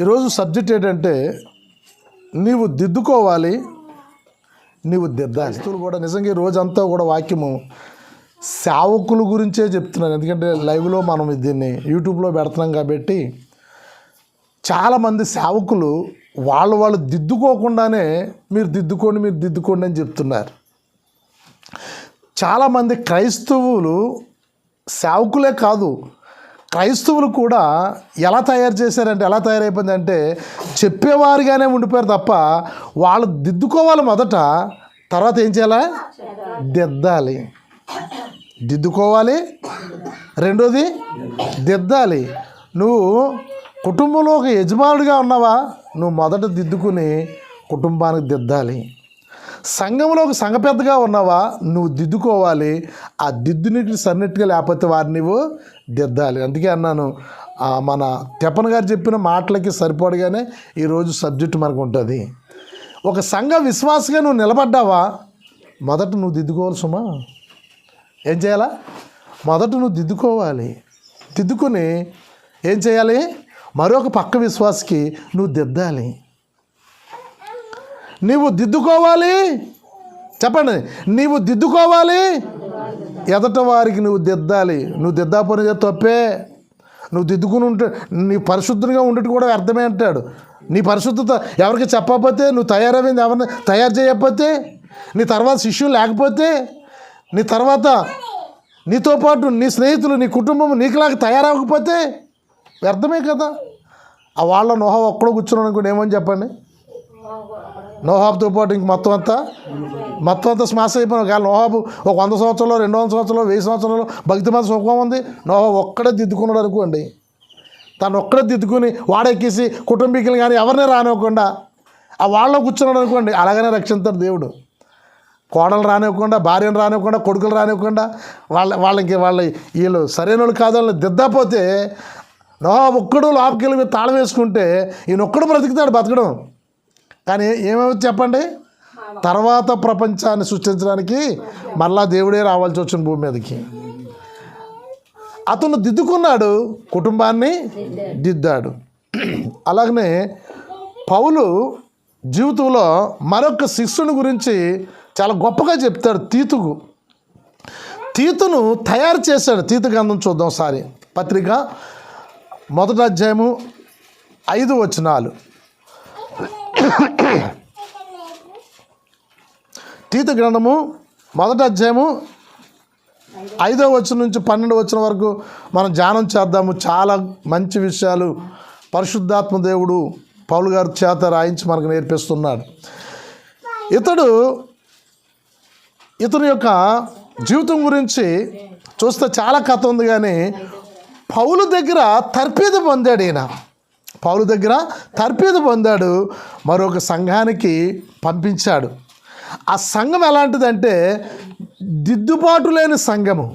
ఈరోజు సబ్జెక్ట్ ఏంటంటే నీవు దిద్దుకోవాలి, నీవు దిద్దాలి. కూడా నిజంగా ఈ రోజంతా కూడా వాక్యము సేవకుల గురించే చెప్తున్నాను. ఎందుకంటే లైవ్లో మనం దీన్ని యూట్యూబ్లో పెడుతున్నాం కాబట్టి చాలామంది సేవకులు వాళ్ళు దిద్దుకోకుండానే మీరు దిద్దుకోండి అని చెప్తున్నారు. చాలామంది క్రైస్తవులు సేవకులే కాదు, క్రైస్తవులు కూడా ఎలా తయారైపోయిందంటే చెప్పేవారుగానే ఉండిపోయారు తప్ప వాళ్ళు దిద్దుకోవాలి మొదట, తర్వాత ఏం చేయాలి? దిద్దాలి. దిద్దుకోవాలి, రెండోది దిద్దాలి. నువ్వు కుటుంబంలో ఒక యజమానుడిగా ఉన్నావా, నువ్వు మొదట దిద్దుకుని కుటుంబానికి దిద్దాలి. సంఘంలో ఒక సంఘ పెద్దగా ఉన్నావా, నువ్వు దిద్దుకోవాలి. ఆ దిద్దునికి సన్నట్టుగా లేకపోతే వారిని నువ్వు దిద్దాలి. అందుకే అన్నాను, మన తెప్పన గారు చెప్పిన మాటలకి సరిపడగానే ఈరోజు సబ్జెక్టు మనకు ఉంటుంది. ఒక సంఘ విశ్వాసగా నువ్వు నిలబడ్డావా, మొదట నువ్వు దిద్దుకోవాలి సుమా. ఏం చేయాలా? మొదట నువ్వు దిద్దుకోవాలి. దిద్దుకుని ఏం చేయాలి? మరొక పక్క విశ్వాసకి నువ్వు దిద్దాలి. నీవు దిద్దుకోవాలి, చెప్పండి, నీవు దిద్దుకోవాలి, ఎదట వారికి నువ్వు దిద్దాలి. నువ్వు దిద్దాపోయిన తప్పే. నువ్వు దిద్దుకుని ఉంటే నీ పరిశుద్ధంగా ఉండేది కూడా అర్థమే అంటాడు. నీ పరిశుద్ధత ఎవరికి చెప్పకపోతే, నువ్వు తయారైంది ఎవరిని తయారు చేయకపోతే, నీ తర్వాత శిష్యులు లేకపోతే, నీ తర్వాత నీతో పాటు నీ స్నేహితులు, నీ కుటుంబం నీకులాగా తయారవ్వకపోతే వ్యర్థమే కదా. ఆ వాళ్ళ నోహాబు ఒక్కడో కూర్చున్నాను అనుకోండి, ఏమని చెప్పండి? నోహాబుతో పాటు ఇంక మొత్తం అంతా స్మాష్ అయిపోయిన. ఒకవేళ నోహాబు ఒక 100 సంవత్సరాలు, 200 సంవత్సరాలు, 1000 సంవత్సరాలు భక్తి మీద సుఖం ఉంది, నోహాబు ఒక్కడే దిద్దుకున్నాడు అనుకోండి. తను ఒక్కడే దిద్దుకుని వాడెక్కేసి కుటుంబీకులు కానీ ఎవరిని రానివ్వకుండా ఆ వాళ్ళలో కూర్చున్నాడు అనుకోండి, అలాగనే రక్షిస్తాడు దేవుడు. కోడలు రానివ్వకుండా, భార్యను రానివ్వకుండా, కొడుకులు రానివ్వకుండా, వాళ్ళకి వీళ్ళు సరైన వాళ్ళు కాదు వాళ్ళని దిద్దపోతే నోహాబు ఒక్కడు లోపలికి తాళం వేసుకుంటే ఈయన ఒక్కడు బతకడం. కానీ ఏమవుతుంది చెప్పండి? తర్వాత ప్రపంచాన్ని సృష్టించడానికి మళ్ళా దేవుడే రావాల్సి వచ్చిన భూమి మీదకి. అతను దిద్దుకున్నాడు, కుటుంబాన్ని దిద్దాడు. అలాగనే పౌలు జీవితంలో మరొక శిష్యుని గురించి చాలా గొప్పగా చెప్తాడు. తీతును తయారు చేశాడు. తీతు గ్రంథం చూద్దాం ఒకసారి. పత్రిక 1వ అధ్యాయము 5 వచనాలు. తీతు గ్రంథము 1వ అధ్యాయము 5వ వచనం నుంచి 12వ వచనం వరకు మనం ధ్యానం చేద్దాము. చాలా మంచి విషయాలు పరిశుద్ధాత్మ దేవుడు పౌలు గారి చేత రాయించి మనకు నేర్పిస్తున్నాడు. ఇతని యొక్క జీవితం గురించి చూస్తే చాలా కథ ఉంది. కానీ పౌలు దగ్గర తర్పీదు పొందాడు. మరొక సంఘానికి పంపించాడు. ఆ సంఘం ఎలాంటిదంటే దిద్దుబాటు లేని సంఘము,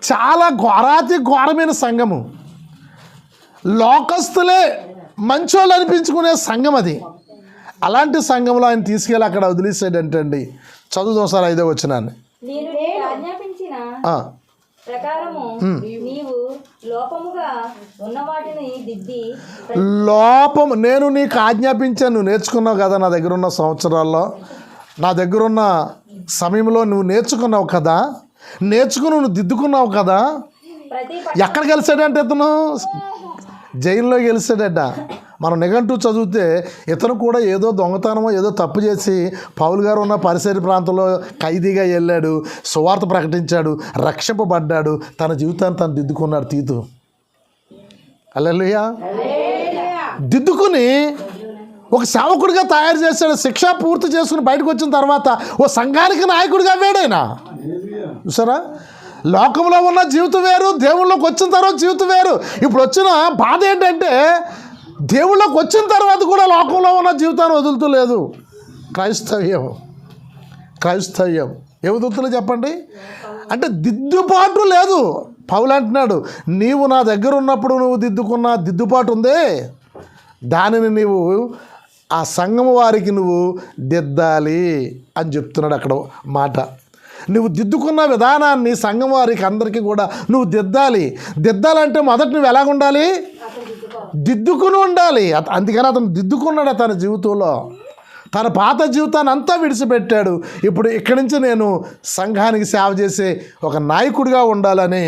చాలా ఘోరమైన సంఘము, లోకస్తులే మంచోళ్ళు అనిపించుకునే సంఘం అది. అలాంటి సంఘంలో ఆయన తీసుకెళ్ళి అక్కడ వదిలేసాడంటండి. చదువుదాం సార్ 5వ వచనాన్ని. నేను నీకు ఆజ్ఞాపించాను, నువ్వు నేర్చుకున్నావు కదా. నా దగ్గర ఉన్న సంవత్సరాల్లో, నా దగ్గర ఉన్న సమయంలో నువ్వు నేర్చుకున్నావు కదా, నువ్వు దిద్దుకున్నావు కదా. ఎక్కడ గెలిచాడంటే ఇతను జైల్లో గెలిచాడట. మనం నిఘంటు చదివితే ఇతను కూడా ఏదో దొంగతనమో ఏదో తప్పు చేసి పౌలు గారు ఉన్న పరిసర ప్రాంతంలో ఖైదీగా వెళ్ళాడు, సువార్త ప్రకటించాడు, రక్షింపబడ్డాడు, తన జీవితాన్ని తను దిద్దుకున్నాడు తీతు. హల్లెలూయా. దిద్దుకుని ఒక సేవకుడిగా తయారు చేశాడు. శిక్ష పూర్తి చేసుకుని బయటకు వచ్చిన తర్వాత ఓ సంఘానికి నాయకుడిగా వేడైనా. చూసారా, లోకంలో ఉన్న జీవితం వేరు, దేవుళ్ళలోకి వచ్చిన తర్వాత జీవితం వేరు. ఇప్పుడు వచ్చిన బాధ ఏంటంటే దేవుళ్ళకి వచ్చిన తర్వాత కూడా లోకంలో ఉన్న జీవితాన్ని వదులుతలేదు. క్రైస్తవ్యం ఏ వదులుతులే చెప్పండి? అంటే దిద్దుబాటు లేదు. పౌలు అంటున్నాడు, నీవు నా దగ్గర ఉన్నప్పుడు నువ్వు దిద్దుకున్న దిద్దుబాటు ఉందే, దానిని నీవు ఆ సంఘం వారికి నువ్వు దిద్దాలి అని చెప్తున్నాడు అక్కడ మాట. నువ్వు దిద్దుకున్న విధానాన్ని సంఘం వారికి అందరికీ కూడా నువ్వు దిద్దాలంటే మొదట నువ్వు ఎలాగుండాలి? దిద్దుకుని ఉండాలి. అందుకని అతను దిద్దుకున్నాడు తన జీవితంలో. తన పాత జీవితాన్ని అంతా విడిచిపెట్టాడు. ఇప్పుడు ఇక్కడి నుంచి నేను సంఘానికి సేవ చేసే ఒక నాయకుడిగా ఉండాలని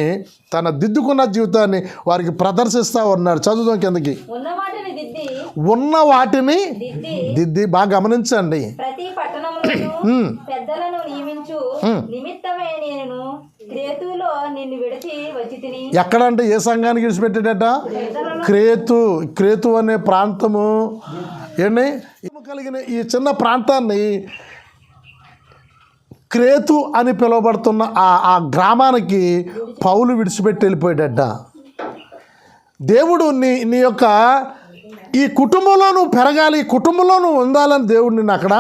తన దిద్దుకున్న జీవితాన్ని వారికి ప్రదర్శిస్తూ ఉన్నాడు. చదువుదాం కిందకి. ఉన్న వాటిని దిద్ది. బాగా గమనించండి. ప్రతి పట్టణంలోనూ పెద్దలను నియమించు నిమిత్తమే నేను క్రేతులో నిన్ను విడిచి వచ్చి తిని. ఎక్కడంటే ఏ సంఘానికి విడిచిపెట్టాడట? క్రేతు అనే ప్రాంతము ఏంటి కలిగిన ఈ చిన్న ప్రాంతాన్ని క్రేతు అని పిలువబడుతున్న ఆ గ్రామానికి పౌలు విడిచిపెట్టి వెళ్ళిపోయాడట. దేవుడు నీ యొక్క ఈ కుటుంబంలో నువ్వు పెరగాలి, ఈ కుటుంబంలో నువ్వు ఉండాలని దేవుడు నిన్ను అక్కడ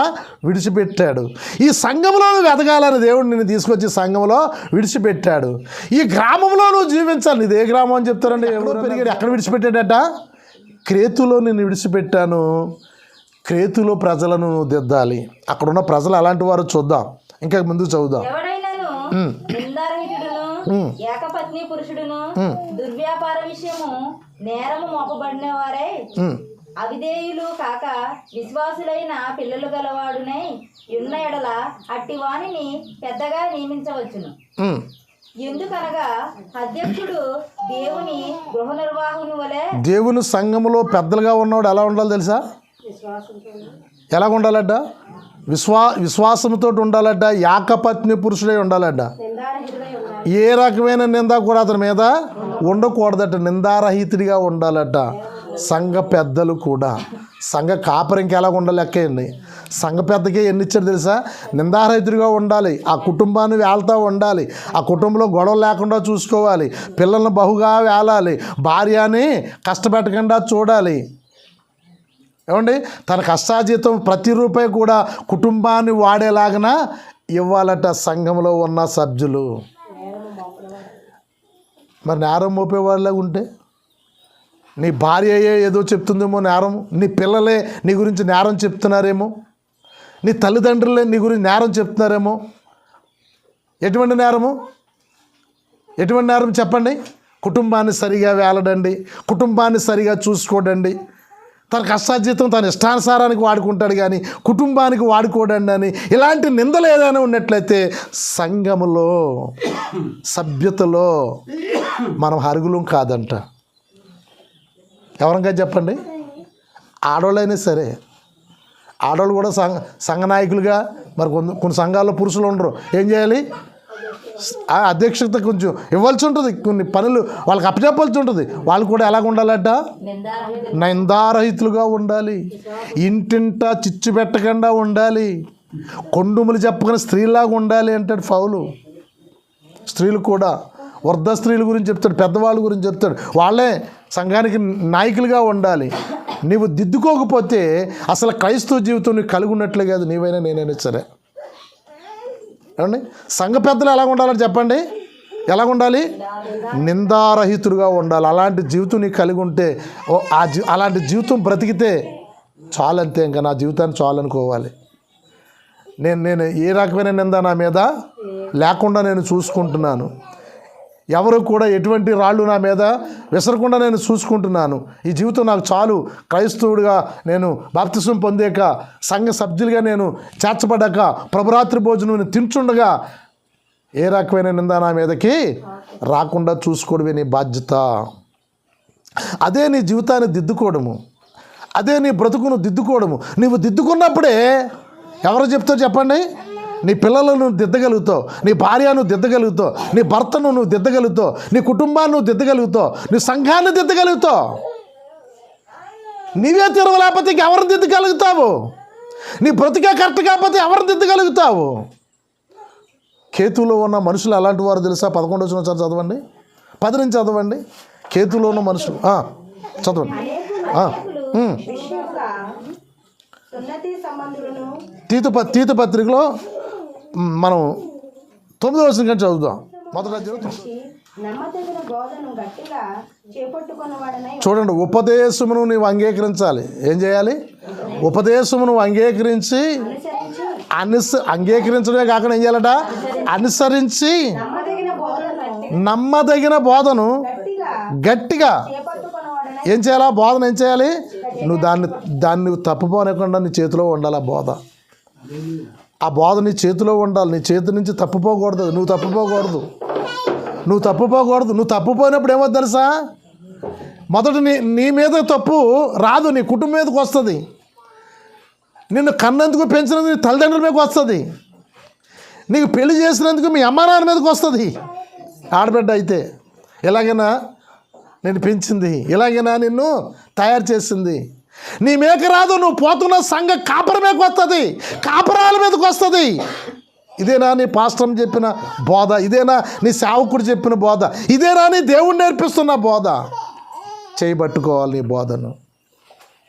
విడిచిపెట్టాడు. ఈ సంఘంలో నువ్వు ఎదగాలని దేవుడు నిన్ను తీసుకొచ్చి సంఘంలో విడిచిపెట్టాడు. ఈ గ్రామంలో నువ్వు జీవించాలి. నీది ఏ గ్రామం అని చెప్తారండి? ఎవరో పెరిగాడు. ఎక్కడ విడిచిపెట్టాడట? క్రేతులో నిన్ను విడిచిపెట్టాను. క్రేతులో ప్రజలను నువ్వు దిద్దాలి. అక్కడున్న ప్రజలు అలాంటి వారు చూద్దాం. ఇంకా ముందు చదువుదాం. ఏకపత్ని పురుషుడును దుర్వ్యాపార విషయము నేరము మోపబడిన వారై అవిధేయులు కాక విశ్వాసులైన పిల్లలు గలవాడునై ఉన్న ఎడల అట్టి వాణిని పెద్దగా నియమించవచ్చును. ఎందుకనగా అధ్యక్షుడు దేవుని గృహ నిర్వాహకుని వలె. దేవుని సంఘములో పెద్దలుగా ఉన్నవాడు ఎలా ఉండాలి తెలుసా? ఎలా ఉండాలట? విశ్వాసంతో ఉండాలట. ఏకపత్ని పురుషుడై ఉండాలట. ఏ రకమైన నింద కూడా అతని మీద ఉండకూడదట. నిందారహితుడిగా ఉండాలట. సంఘ పెద్దలు కూడా. సంఘ కాపరికి ఎలా ఉండాలి లెక్కేయండి. సంఘ పెద్దకే ఎన్ని ఇచ్చాడు తెలుసా? నిందారహితుడిగా ఉండాలి. ఆ కుటుంబాన్ని వేళ్తూ ఉండాలి. ఆ కుటుంబంలో గొడవలు లేకుండా చూసుకోవాలి. పిల్లల్ని బహుగా వేలాలి. భార్యని కష్టపెట్టకుండా చూడాలి. ఏమండి? తన కష్టాజీతం ప్రతి రూపాయి కూడా కుటుంబాన్ని వాడేలాగన ఇవ్వాలట సంఘంలో ఉన్న సభ్యులు. మరి నేరం మోపేవాళ్ళగా ఉంటే నీ భార్య ఏదో చెప్తుందేమో నేరం, నీ పిల్లలే నీ గురించి నేరం చెప్తున్నారేమో, నీ తల్లిదండ్రులే నీ గురించి నేరం చెప్తున్నారేమో. ఎటువంటి నేరము? ఎటువంటి నేరం చెప్పండి? కుటుంబాన్ని సరిగా వేలడండి, కుటుంబాన్ని సరిగా చూసుకోడండి. తన కష్టాజీతం తన ఇష్టానుసారానికి వాడుకుంటాడు కానీ కుటుంబానికి వాడుకోడండి అని ఇలాంటి నిందలు ఏదైనా ఉన్నట్లయితే సంఘములో సభ్యతలో మనం అర్హులం కాదంట. ఎవరంగా చెప్పండి? ఆడవాళ్ళైనా సరే. ఆడవాళ్ళు కూడా సంఘ నాయకులుగా మరి కొన్ని సంఘాల్లో పురుషులు ఉండరు. ఏం చేయాలి? ఆ అధ్యక్షత కొంచెం ఇవ్వాల్సి ఉంటుంది. కొన్ని పనులు వాళ్ళకి అప్పచెప్పాల్సి ఉంటుంది. వాళ్ళు కూడా ఎలాగ ఉండాలట? నిందారహితులుగా ఉండాలి. ఇంటింటా చిచ్చు పెట్టకుండా ఉండాలి. కొండుములు చెప్పకని స్త్రీలాగా ఉండాలి అంటాడు పౌలు. స్త్రీలు కూడా వృద్ధ స్త్రీల గురించి చెప్తాడు, పెద్దవాళ్ళ గురించి చెప్తాడు. వాళ్ళే సంఘానికి నాయకులుగా ఉండాలి. నీవు దిద్దుకోకపోతే అసలు క్రైస్తవ జీవితం నీకు కలిగి ఉన్నట్లే కాదు. నీవైనా నేనైనా సరే. ఏమండి? సంఘ పెద్దలు ఎలా ఉండాలని చెప్పండి? ఎలా ఉండాలి? నిందారహితుడుగా ఉండాలి. అలాంటి జీవితం నీకు కలిగి ఉంటే అలాంటి జీవితం బ్రతికితే చాలంతే. ఇంకా నా జీవితాన్ని చాలనుకోవాలి. నేను ఏ రకమైన నింద నా మీద లేకుండా నేను చూసుకుంటున్నాను. ఎవరు కూడా ఎటువంటి రాళ్ళు నా మీద విసరకుండా నేను చూసుకుంటున్నాను. ఈ జీవితం నాకు చాలు. క్రైస్తవుడిగా నేను బాప్తిసం పొందాక, సంఘ సభ్యులుగా నేను చేర్చబడ్డాక, ప్రభురాత్రి భోజనం తింటుండగా ఏ రకమైన నింద నా మీదకి రాకుండా చూసుకోవడమే నీ బాధ్యత. అదే నీ జీవితాన్ని దిద్దుకోవడము. అదే నీ బ్రతుకును దిద్దుకోవడము. నీవు దిద్దుకున్నప్పుడే ఎవరు చెప్తావు చెప్పండి? నీ పిల్లలను నువ్వు దిద్దగలుగుతావు, నీ భార్యను నువ్వు దిద్దగలుగుతావు, నీ భర్తను నువ్వు దిద్దగలుగుతావు, నీ కుటుంబాన్ని నువ్వు దిద్దగలుగుతావు, నీ సంఘాన్ని దిద్దగలుగుతావు. నీవే తిరగలేకపోతే ఇంకెవరు దిద్దగలుగుతావు? నీ బ్రతికే కరెక్ట్ కాకపోతే ఎవరు దిద్దగలుగుతావు? కేతులో ఉన్న మనుషులు అలాంటి వారు తెలుసా? 11వ వచనం చదవండి, 10 నుంచి చదవండి. కేతులో ఉన్న మనుషులు చదవండి. తీతు పత్రికలో మనం 9వ వచనం కానీ చదువుదాం. మొదట చూడండి, ఉపదేశమును నీవు అంగీకరించాలి. ఏం చేయాలి? ఉపదేశము నువ్వు అంగీకరించి అంగీకరించడమే కాకుండా ఏం చేయాలట? అనుసరించి నమ్మదగిన బోధను గట్టిగా ఏం చేయాలా బోధన ఏం చేయాలి? నువ్వు దాన్ని నువ్వు తప్పుపోనకుండా నీ చేతిలో ఉండాలి. ఆ బోధ నీ చేతిలో ఉండాలి. నీ చేతి నుంచి తప్పుపోకూడదు. నువ్వు తప్పుపోకూడదు. నువ్వు తప్పుపోయినప్పుడు ఏమో తెలుసా, మొదట నీ మీద తప్పు రాదు, నీ కుటుంబం మీదకి వస్తుంది. నిన్ను కన్నందుకు పెంచినందుకు నీ తల్లిదండ్రుల మీదకి వస్తుంది. నీకు పెళ్లి చేసినందుకు మీ అమ్మ నాన్న మీదకి వస్తుంది. ఆడబిడ్డ అయితే ఎలాగైనా నేను పెంచింది, ఎలాగైనా నిన్ను తయారు చేసింది. నీ మీదకి రాదు, నువ్వు పోతున్న సంఘ కాపర మీదకి వస్తుంది, కాపరాల మీదకి వస్తుంది. ఇదేనా నీ పాస్టర్ చెప్పిన బోధ? ఇదేనా నీ సేవకుడు చెప్పిన బోధ? ఇదేనా నీ దేవుడు నేర్పిస్తున్న బోధ? చేయబట్టుకోవాలి నీ బోధను.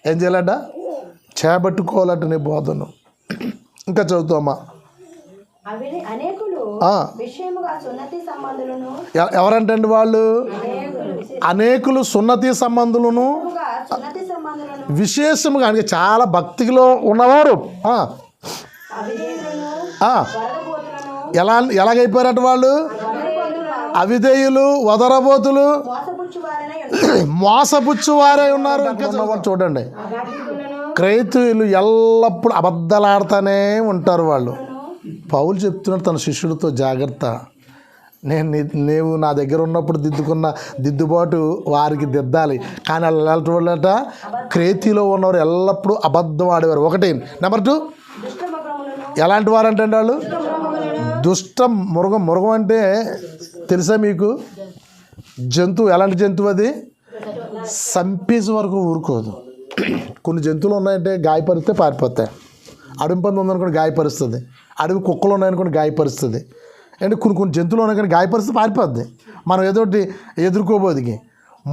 ఏం చేయాలట? చేయబట్టుకోవాలట నీ బోధను. ఇంకా చదువుతామా? ఎవరంటండి వాళ్ళు? అనేకులు సున్నతి సంబంధులను, విశేషముగా అంటే చాలా భక్తిలో ఉన్నవారు ఎలాగైపోయారట వాళ్ళు? అవిధేయులు, వదరబోతులు, మోసపుచ్చువారై ఉన్నారు. చూడండి, క్రైస్తవులు ఎల్లప్పుడూ అబద్ధాలాడుతూనే ఉంటారు వాళ్ళు. పౌలు చెప్తున్నాడు తన శిష్యుడితో, జాగ్రత్త, నీవు నా దగ్గర ఉన్నప్పుడు దిద్దుకున్న దిద్దుబాటు వారికి దిద్దాలి. కానీ వాళ్ళు ఎలాంటి వాళ్ళట? క్రైస్తవులో ఉన్నవారు ఎల్లప్పుడూ అబద్ధం ఆడేవారు. ఒకటి. నెంబర్ 2, ఎలాంటి వారు అంటే వాళ్ళు మృగం అంటే తెలుసా మీకు? జంతువు. ఎలాంటి జంతువు అది? సంపేసి వరకు ఊరుకోదు. కొన్ని జంతువులు ఉన్నాయంటే గాయపరిస్తే పారిపోతాయి. అడవి పంది ఉందనుకోండి గాయపరుస్తుంది, అడవి కుక్కలు ఉన్నాయనుకోండి గాయపరుస్తుంది. అంటే కొన్ని జంతువులు ఉన్నాయి కానీ గాయపరిస్తే పారిపోద్ది. మనం ఏదోటి ఎదుర్కోబోదికి.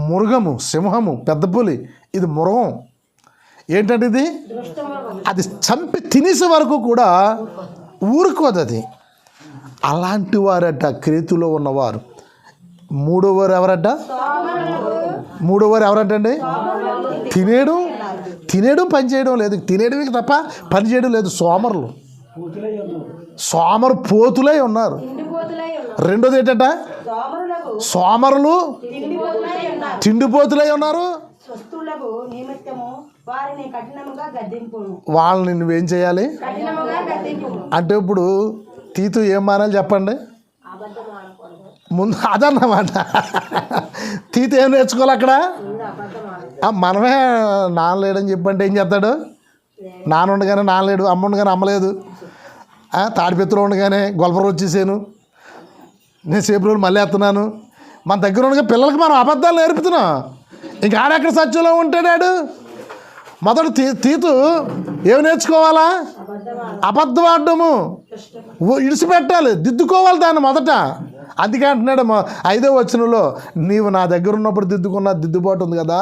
మృగము, సింహము, పెద్ద పులి, ఇది మృగం. ఏంటంటే ఇది అది చంపి తినేసే వరకు కూడా ఊరుకోదు అది. అలాంటి వారట క్రీతులో ఉన్నవారు. మూడోవారు ఎవరంటండి? తినేయడం పని చేయడం లేదు, తినేయడమే తప్ప పని చేయడం లేదు. సోమరుపోతులై ఉన్నారు. రెండోది ఏంటంట? సోమరులు తిండిపోతులై ఉన్నారు. వాళ్ళని నువ్వేం చేయాలి అంటే, ఇప్పుడు తీతు ఏం మానాలి చెప్పండి ముందు? అదన్నమాట. తీతు ఏం నేర్చుకోవాలి అక్కడ? మనమే నాన్నలేడని చెప్పంటే ఏం చేస్తాడు? నాన్న ఉండగానే నాన్నలేడు, అమ్మ ఉండగానే అమ్మలేదు, తాడిపెత్తులో ఉండగానే గొల్పరు వచ్చేసాను, నేను సేపు రోజులు మళ్ళీ వేస్తున్నాను. మన దగ్గర ఉండగా పిల్లలకి మనం అబద్ధాలు నేర్పుతున్నాం. ఇంకా ఆడెక్కడ సత్యంలో ఉంటాడాడు? మొదట తీతు ఏమి నేర్చుకోవాలా? అబద్ధం ఆడము ఇడిచిపెట్టాలి, దిద్దుకోవాలి దాన్ని మొదట. అందుకే అంటున్నాడు 5వ వచనంలో, నీవు నా దగ్గర ఉన్నప్పుడు దిద్దుకున్న దిద్దుబాటు ఉంది కదా,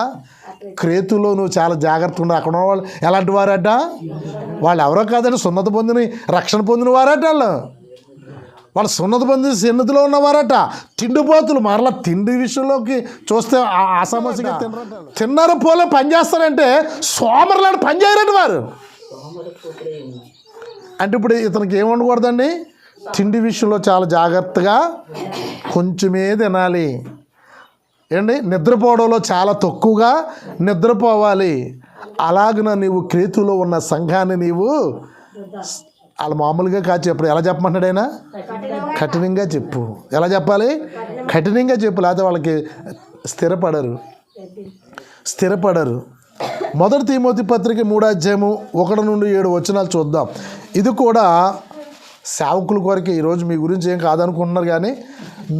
క్రేతులో నువ్వు చాలా జాగ్రత్తగా ఉండాలి. అక్కడ ఉన్న వాళ్ళు ఎలాంటి వారట? వాళ్ళు ఎవరో కాదండి, సున్నత పొందిన రక్షణ పొందిన వారట. వాళ్ళు సున్నత పొందిన సన్నిధిలో ఉన్నవారట. తిండిపోతులు. మరలా తిండి విషయంలోకి చూస్తే అసమస్యగా తిన్నారు పోలే పని చేస్తారంటే సోమరులాంటి పని చేయరండి వారు. అంటే ఇప్పుడు ఇతనికి ఏమి ఉండకూడదండి? తిండి విషయంలో చాలా జాగ్రత్తగా కొంచెమే తినాలి. ఏంటి? నిద్రపోవడంలో చాలా తక్కువగా నిద్రపోవాలి. అలాగన నీవు క్రీతులో ఉన్న సంఘాన్ని నీవు వాళ్ళు మామూలుగా కాదు చెప్పరు. ఎలా చెప్పమంటాడు ఆయన? కఠినంగా చెప్పు. ఎలా చెప్పాలి? కఠినంగా చెప్పు, లేకపోతే వాళ్ళకి స్థిరపడరు. 1 తిమోతి పత్రిక 3వ అధ్యాయము 1 నుండి 7 వచనాలు చూద్దాం. ఇది కూడా సేవకుల కొరకు. ఈరోజు మీ గురించి ఏం కాదనుకుంటున్నారు, కానీ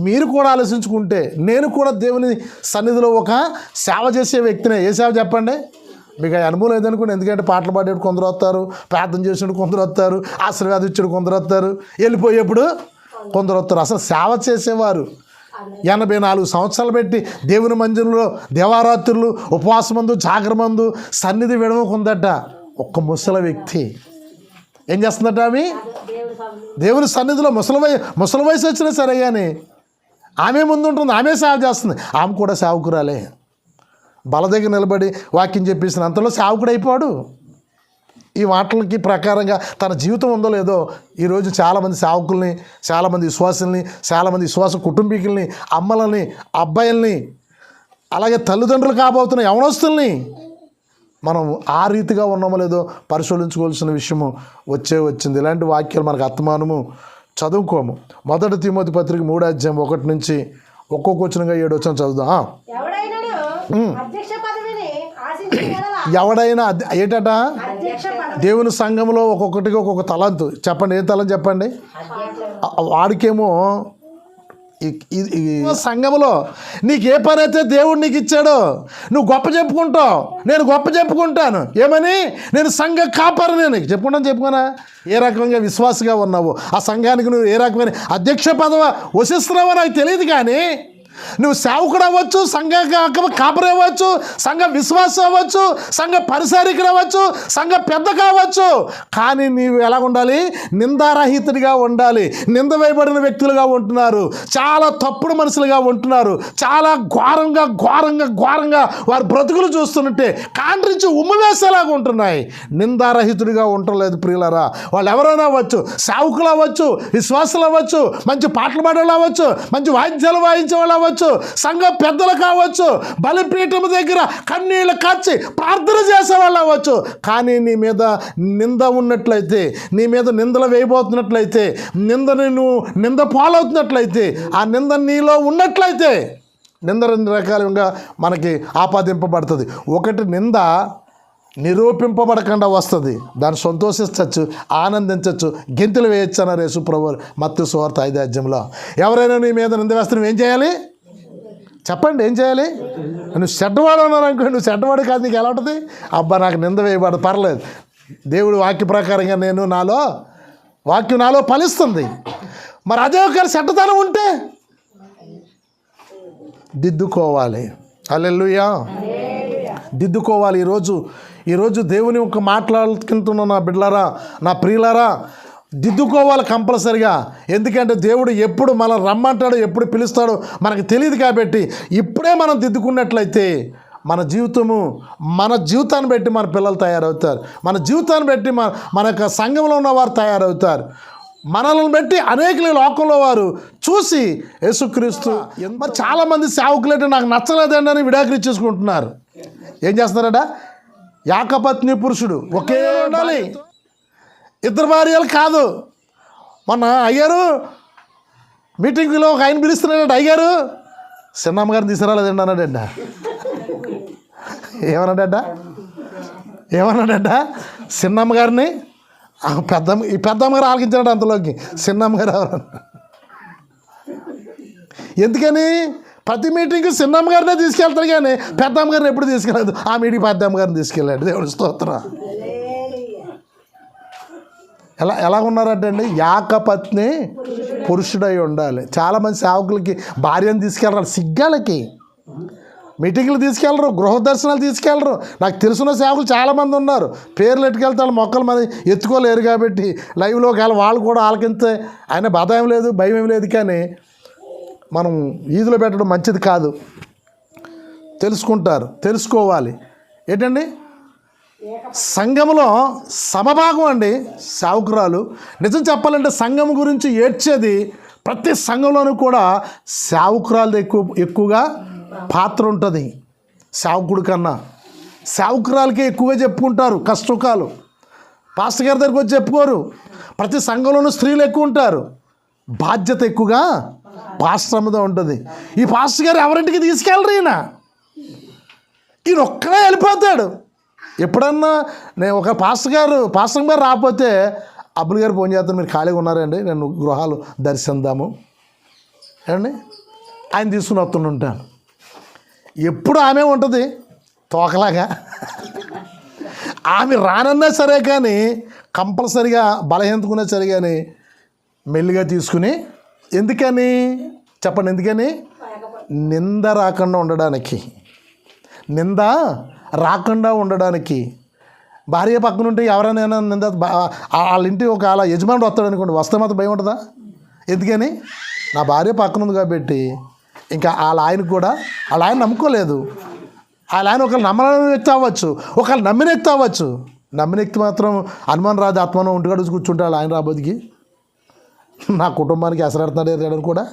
మీరు కూడా ఆలోచించుకుంటే, నేను కూడా దేవుని సన్నిధిలో ఒక సేవ చేసే వ్యక్తినే. ఏ సేవ చెప్పండి? మీకు అనుభవం లేదనుకోండి. ఎందుకంటే పాటలు పాడేడు కొందరు వస్తారు, ప్రార్థన చేసేడు కొందరు వస్తారు, ఆశీర్వాదం ఇచ్చాడు కొందరు వస్తారు, వెళ్ళిపోయేప్పుడు కొందరు వస్తారు. అసలు సేవ చేసేవారు 84 సంవత్సరాలు పెట్టి దేవుని మందిరంలో దేవారాత్రులు ఉపవాసమందు జాగరమందు సన్నిధి విడవకుందట ఒక్క ముసలి వ్యక్తి. ఏం చేస్తుందట? ఆమె దేవుని సన్నిధిలో ముసలి వయసు వచ్చినా సరే కానీ ఆమె ముందు ఉంటుంది, ఆమె సేవ చేస్తుంది. ఆమె కూడా సేవకురాలే. బల దగ్గర నిలబడి వాక్యం చెప్పేసిన అంతలో సేవకుడు అయిపోయాడు. ఈ మాటలకి ప్రకారంగా తన జీవితం ఉందో లేదో ఈరోజు చాలామంది సేవకుల్ని, చాలామంది విశ్వాసుల్ని, చాలామంది విశ్వాస కుటుంబీకుల్ని, అమ్మలని, అబ్బాయిల్ని అలాగే తల్లిదండ్రులు కాబోతున్న యవనస్తుల్ని మనం ఆ రీతిగా ఉన్నామో లేదో పరిశోధించుకోవాల్సిన విషయము వచ్చింది. ఇలాంటి వాక్యాలు మనకు అత్తమానము చదువుకోము. 1 తిమోతి పత్రిక 3:1 నుంచి ఒక్కొక్క వచనంగా 7 వచనం చదువుదాం. ఎవడైనా ఏటట దేవుని సంఘంలో ఒక్కొక్కటిగా ఒక్కొక్క తలంతు. చెప్పండి, ఏ తలం చెప్పండి. వాడికేమో ఈ సంఘంలో నీకు ఏ పని అయితే దేవుడు నీకు ఇచ్చాడో నువ్వు గొప్ప చెప్పుకుంటావు, నేను గొప్ప చెప్పుకుంటాను. ఏమని? నేను సంఘ కాపరిని నీకు చెప్పుకున్నా. ఏ రకంగా విశ్వాసగా ఉన్నావు, ఆ సంఘానికి నువ్వు ఏ రకమైన అధ్యక్ష పదవి వసిస్తున్నావో నాకు తెలియదు, కానీ నువ్వు సేవకుడు అవ్వచ్చు, సంఘ కాపరి అవ్వచ్చు, సంఘ విశ్వాసం అవ్వచ్చు, సంఘ పరిసారికుడు అవ్వచ్చు, సంఘ పెద్ద కావచ్చు. కానీ నీవు ఎలా ఉండాలి? నిందారహితుడిగా ఉండాలి. నింద వేయబడిన వ్యక్తులుగా ఉంటున్నారు, చాలా తప్పుడు మనుషులుగా ఉంటున్నారు, చాలా ఘోరంగా వారి బ్రతుకులు చూస్తుంటే కాండ్రించి ఉమ్మివేసేలాగా ఉంటున్నాయి. నిందారహితుడిగా ఉండలేదు ప్రియులరా. వాళ్ళు ఎవరైనా అవ్వచ్చు, సేవకులు అవ్వచ్చు, విశ్వాసులు అవ్వచ్చు, మంచి పాటలు పాడేవాళ్ళు అవ్వచ్చు, మంచి వాయిద్యాలు వాయించే వాళ్ళు అవ్వచ్చు, సంఘ పెద్దలు కావచ్చు, బలిపీఠం దగ్గర కన్నీళ్ళు కాచి ప్రార్థన చేసేవాళ్ళు అవ్వచ్చు. కానీ నీ మీద నింద ఉన్నట్లయితే, నీ మీద నిందలు వేయబోతున్నట్లయితే, నింద పాలవుతున్నట్లయితే, ఆ నింద నీలో ఉన్నట్లయితే నింద 2 రకాలుగా మనకి ఆపాదింపబడుతుంది. ఒకటి నింద నిరూపింపబడకుండా వస్తుంది, దాన్ని సంతోషించవచ్చు, ఆనందించవచ్చు, గెంతులు వేయచ్చు అన్నారు యేసుప్రభువు మత్తయి సువార్త 5:5. ఎవరైనా నీ మీద నింద వేస్తే నువ్వేం చేయాలి చెప్పండి? ఏం చేయాలి? నువ్వు చెడ్డవాడు అన్నారు అనుకో, నువ్వు చెడ్డవాడు కాదు, నీకు ఎలా ఉంటుంది? అబ్బా నాకు నింద వేయబడదు, పర్లేదు, దేవుడి వాక్య ప్రకారంగా వాక్యం నాలో ఫలిస్తుంది. మరి అదే ఒక చెడ్డతనం ఉంటే దిద్దుకోవాలి. హల్లెలూయా, దిద్దుకోవాలి. ఈరోజు దేవుని ఒక మాట్లాడుకుంటున్న నా బిడ్డలారా, నా ప్రియులారా, దిద్దుకోవాలి కంపల్సరిగా. ఎందుకంటే దేవుడు ఎప్పుడు మనం రమ్మంటాడో, ఎప్పుడు పిలుస్తాడో మనకు తెలియదు. కాబట్టి ఇప్పుడే మనం దిద్దుకున్నట్లయితే మన జీవితాన్ని బట్టి మన పిల్లలు తయారవుతారు, మన జీవితాన్ని బట్టి మన యొక్క సంఘంలో ఉన్నవారు తయారవుతారు, మనల్ని బట్టి అనేకులు లోకంలో వారు చూసి యేసుక్రీస్తు. మరి చాలామంది సేవకులంటే నాకు నచ్చలేదండి అని విడాకులు ఇచ్చేసుకుంటున్నారు. ఏం చేస్తున్నారట? ఏకపత్ని పురుషుడు ఒకే ఉండాలి, 2 భార్యలు కాదు. మొన్న అయ్యారు మీటింగ్లో ఒక ఆయన పిలుస్తున్నాడు, అయ్యారు చిన్నమ్మ గారిని తీసుకురాలేదండి అన్నాడంట. ఏమన్నాడంట? చిన్నమ్మ గారిని ఈ పెద్దమ్మ గారు ఆలకించాడు అంతలోకి. చిన్నమ్మ గారు ఎవరు? ఎందుకని? ప్రతి మీటింగ్కి చిన్నమ్మ గారినే తీసుకెళ్తారు, కానీ పెద్దమ్మ గారిని ఎప్పుడు తీసుకెళ్ళదు. ఆ మీటింగ్ పెద్దమ్మ గారిని తీసుకెళ్ళాడు. దేవుడి స్తోత్రం. ఎలా ఉన్నారంటే అండి, ఏకపత్ని పురుషుడై ఉండాలి. చాలామంది సేవకులకి భార్యను తీసుకెళ్ళరు, సిగ్గాలకి మీటింగ్లు తీసుకెళ్ళరు, గృహ దర్శనాలు తీసుకెళ్ళరు. నాకు తెలిసిన సేవకులు చాలామంది ఉన్నారు, పేర్లు ఎట్టుకెళ్తారు, మొక్కలు మంది ఎత్తుకోలేరు. కాబట్టి లైవ్లో వాళ్ళు కూడా ఆలకించే ఆయన బాధ ఏం లేదు, భయం ఏం లేదు. కానీ మనం ఈదులో పెట్టడం మంచిది కాదు. తెలుసుకోవాలి. ఏంటండి? సంఘంలో సమభాగం అండి సేవకురాలు. నిజం చెప్పాలంటే సంఘం గురించి ఏడ్చేది ప్రతి సంఘంలోనూ కూడా సేవకురాలు ఎక్కువగా పాత్ర ఉంటుంది. సేవకుడి కన్నా సేవకురాలకే ఎక్కువగా చెప్పుకుంటారు కష్టకాలు. పాస్టర్ గారి దగ్గరికి వచ్చి చెప్పుకోరు. ప్రతి సంఘంలోనూ స్త్రీలు ఎక్కువ ఉంటారు, బాధ్యత ఎక్కువగా పాస్టర్ మీద ఉంటుంది. ఈ పాస్టర్ గారు ఎవరింటికి తీసుకెళ్ళరు, ఈయన ఒక్కడే వెళ్ళిపోతాడు. ఎప్పుడన్నా నేను ఒక పాస్టర్ గారు రాకపోతే అబ్బుల్ గారు ఫోన్ చేస్తాను, మీరు ఖాళీగా ఉన్నారండి, నేను గృహాలు దర్శిద్దాము ఏమండి, ఆయన తీసుకుని వస్తుంటాను. ఎప్పుడు ఆమె ఉంటుంది తోకలాగా. ఆమె రానన్నా సరే కానీ కంపల్సరిగా బలహీనతుకున్నా సరే కానీ మెల్లిగా తీసుకుని, ఎందుకని చెప్పండి? ఎందుకని? నింద రాకుండా ఉండడానికి. భార్య పక్కన ఉంటే ఎవరైనా నింద, వాళ్ళ ఇంటి ఒక అలా యజమానుడు వస్తాడు అనుకోండి, వస్తే మాత్రం భయం ఉంటుందా? ఎందుకని? నా భార్య పక్కన ఉంది కాబట్టి ఇంకా వాళ్ళ ఆయనకు కూడా వాళ్ళ ఆయన నమ్ముకోలేదు. వాళ్ళ ఆయన ఒకళ్ళు నమ్మని వ్యక్తి అవ్వచ్చు, ఒకళ్ళు నమ్మిన వ్యక్తి అవ్వచ్చు. నమ్మిన వ్యక్తి మాత్రం అనుమానం రాదు, ఆత్మను ఒంటిగా కూర్చుంటే వాళ్ళ ఆయన రాబోదికి నా కుటుంబానికి ఎసరెడుతున్నాడు కూడా.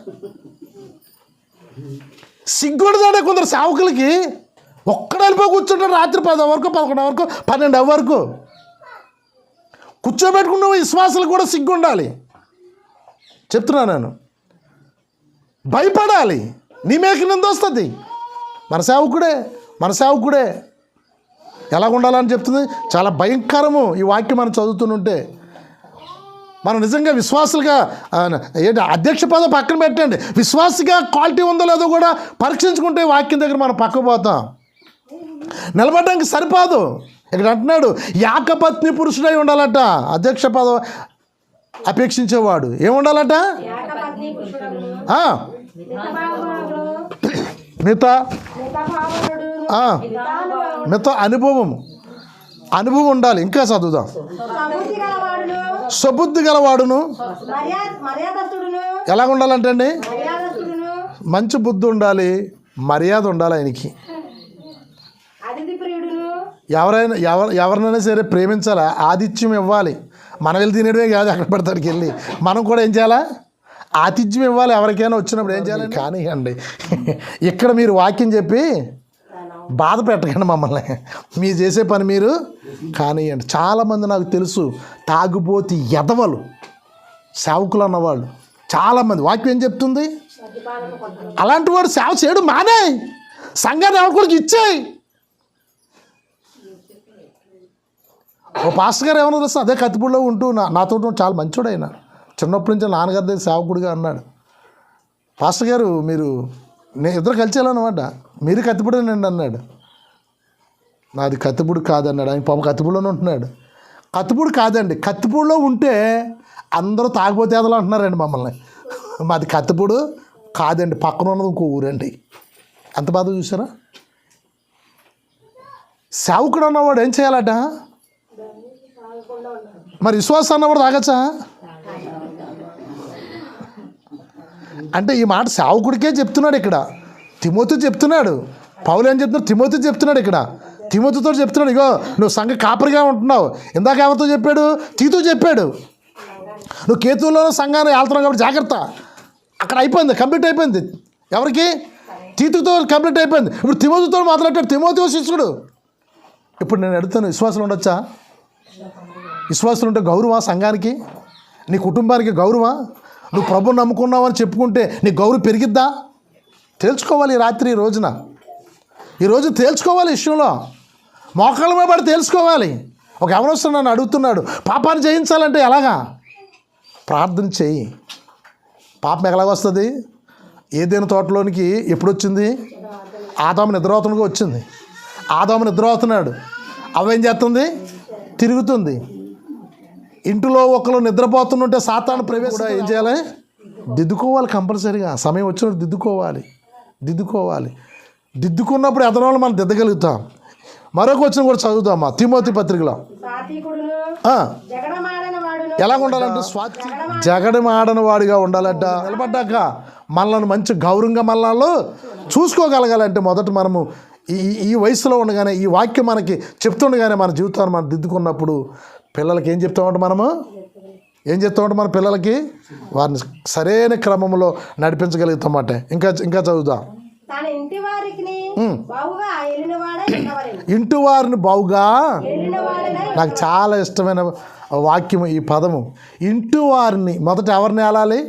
సిగ్గుండదండి కొందరు సేవకులకి. ఒక్కడ వెళ్ళిపోయి కూర్చుంటారు రాత్రి 10 వరకు, 11 వరకు, 12 వరకు. కూర్చోబెట్టుకున్న విశ్వాసాలు కూడా సిగ్గు ఉండాలి. చెప్తున్నాను నేను, భయపడాలి. నీ మేకి నింద వస్తుంది. మన సేవకుడే ఎలా ఉండాలని చెప్తుంది. చాలా భయంకరము ఈ వాక్యం మనం చదువుతుంటే. మనం నిజంగా విశ్వాసులుగా ఏంటి అధ్యక్ష పదం పక్కన పెట్టండి, విశ్వాసగా క్వాలిటీ ఉందో లేదో కూడా పరీక్షించుకుంటే వాక్యం దగ్గర మనం పక్కకు పోతాం. నిలబడడానికి సరిపోదు. ఇక్కడ అంటున్నాడు ఏకపత్ని పురుషుడై ఉండాలట. అధ్యక్ష పదం అపేక్షించేవాడు ఏముండాలట? మిగతా అనుభవం ఉండాలి. ఇంకా చదువుదాం. సబుద్ధి గలవాడును ఎలా ఉండాలంటే అండి, మంచి బుద్ధి ఉండాలి, మర్యాద ఉండాలి ఆయనకి. ఎవరినైనా సరే ప్రేమించాలా, ఆతిథ్యం ఇవ్వాలి. మనం వెళ్ళి తినేయడమే కాదు, అక్కడ పడతాడికి వెళ్ళి మనం కూడా ఏం చేయాలా? ఆతిథ్యం ఇవ్వాలి. ఎవరికైనా వచ్చినప్పుడు ఏం చేయాలి? కానీ అండి ఇక్కడ మీరు వాక్యం చెప్పి బాధ పెట్టకండి మమ్మల్ని. మీరు చేసే పని మీరు కానివ్వండి. చాలామంది నాకు తెలుసు తాగుబోతి ఎదవలు సేవకులు అన్నవాళ్ళు చాలామంది. వాక్యం ఏం చెప్తుంది? అలాంటి వాడు సేవ చేయడం మానే, సంఘాన్ని ఎవరికి ఇచ్చేయి. ఓ పాస్టర్ గారు ఏమన్నా తెలుసు, అదే కత్తిపూడిలో ఉంటూ నాతో చాలా మంచోడు ఆయన. చిన్నప్పటి నుంచి నాన్నగారి దగ్గర సేవకుడిగా అన్నాడు, పాస్టర్ గారు నేను ఇద్దరు కలిసి వెళ్ళానమాట, మీరు కత్తిపూడేనండి అన్నాడు. నాది కత్తిపూడి కాదన్నాడు. ఆయన పాపం కత్తిపూడిలోనే ఉంటున్నాడు. కత్తిపూడి కాదండి, కత్తిపూడిలో ఉంటే అందరూ తాగిపోతేదలు అంటున్నారండి మమ్మల్ని. మాది కత్తిపూడు కాదండి, పక్కన ఉన్నది ఇంకో ఊరండి. అంత బాధ చూసారా? సేవకుడు అన్నవాడు ఏం చేయాలట? మరి విశ్వాసం అన్నవాడు తాగచ్చా? అంటే ఈ మాట సేవకుడికే చెప్తున్నాడు. ఇక్కడ తిమోతి చెప్తున్నాడు. పౌలు ఏం చెప్తున్నాడు? తిమోతి చెప్తున్నాడు. ఇక్కడ తిమోతితో చెప్తున్నాడు, ఇగో నువ్వు సంఘ కాపరిగా ఉంటున్నావు. ఇందాక ఎవరితో చెప్పాడు? తీతు చెప్పాడు. నువ్వు కేతువులో సంఘాన్ని వెళ్తున్నావు కాబట్టి జాగ్రత్త. అక్కడ అయిపోయింది, కంప్లీట్ అయిపోయింది. ఎవరికి? తీతుతో కంప్లీట్ అయిపోయింది. ఇప్పుడు తిమోతితో మాట్లాడాడు. తిమోతి శిష్యుడు. ఇప్పుడు నేను అడుగుతాను, విశ్వాసాలు ఉండొచ్చా? విశ్వాసాలు ఉంటే గౌరవా సంఘానికి, నీ కుటుంబానికి గౌరవా? నువ్వు ప్రభుని నమ్ముకున్నావు అని చెప్పుకుంటే నీ గౌరవం పెరిగిద్దా? తేల్చుకోవాలి ఈ రోజు తేల్చుకోవాలి. విషయంలో మోకాళ్ళ మీద పడి తేల్చుకోవాలి. ఒక ఎవరొస్తున్నా నన్ను అడుగుతున్నాడు, పాపాన్ని జయించాలంటే ఎలాగా? ప్రార్థన చేయి. పాపం ఎలాగొస్తుంది? ఏదైనా తోటలోనికి ఎప్పుడు వచ్చింది? ఆదాము నిద్రపోతున్నగా వచ్చింది. ఆదాము నిద్రపోతున్నాడు, అవేం చేస్తుంది? తిరుగుతుంది. ఇంటిలో ఒకరు నిద్రపోతుంటే సాతాను ప్రవేశం ఏం చేయాలి? దిద్దుకోవాలి. కంపల్సరీగా సమయం వచ్చినప్పుడు దిద్దుకోవాలి. దిద్దుకున్నప్పుడు ఎదరోళ్ళు మనం దిద్దగలుగుతాం. మరొక వచ్చిన కూడా చదువుతామా తిమోతి పత్రికలో. ఎలా ఉండాలంటే జగడమాడని వాడిగా ఉండాలంట. నిలబడ్డాక మనల్ని మంచి గౌరవంగా మనలో చూసుకోగలగాలంటే మొదట మనము ఈ వయసులో ఉండగానే ఈ వాక్యం మనకి చెప్తుండగానే మన జీవితాన్ని మనం దిద్దుకున్నప్పుడు పిల్లలకి ఏం చెప్తామంటే మన పిల్లలకి వారిని సరైన క్రమంలో నడిపించగలుగుతామట. ఇంకా చదువుదాం. ఇంటి వారిని బావుగా, నాకు చాలా ఇష్టమైన వాక్యం ఈ పదము. ఇంటి వారిని మొదట ఎవరిని ఏలాలి?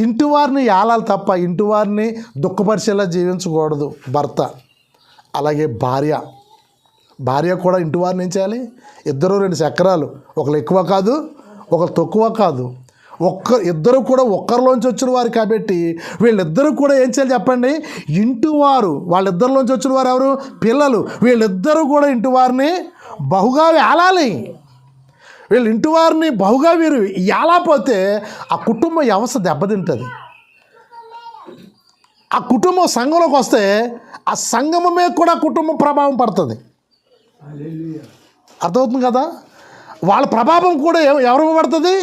ఇంటి వారిని ఏలాలి తప్ప ఇంటి వారిని దుఃఖపరిచేలా జీవించకూడదు భర్త. అలాగే భార్య కూడా ఇంటి వారిని ఏం చేయాలి? 2 చక్రాలు, ఒకరు ఎక్కువ కాదు, ఒకరు తక్కువ కాదు. ఇద్దరు కూడా ఒక్కరిలోంచి వచ్చిన వారు కాబట్టి వీళ్ళిద్దరూ కూడా ఏం చేయాలి చెప్పండి? ఇంటివారు. వాళ్ళిద్దరిలోంచి వచ్చిన వారు ఎవరు? పిల్లలు. వీళ్ళిద్దరూ కూడా ఇంటివారిని బహుగా ఏలాలి. వీళ్ళు ఇంటివారిని బహుగా వీరు ఏలాపోతే ఆ కుటుంబ వ్యవస్థ దెబ్బతింటుంది. ఆ కుటుంబం సంఘంలోకి వస్తే ఆ సంఘం మీద కూడా కుటుంబం ప్రభావం పడుతుంది. అర్థమవుతుంది కదా? వాళ్ళ ప్రభావం కూడా ఎవరి మీద పడుతుంది?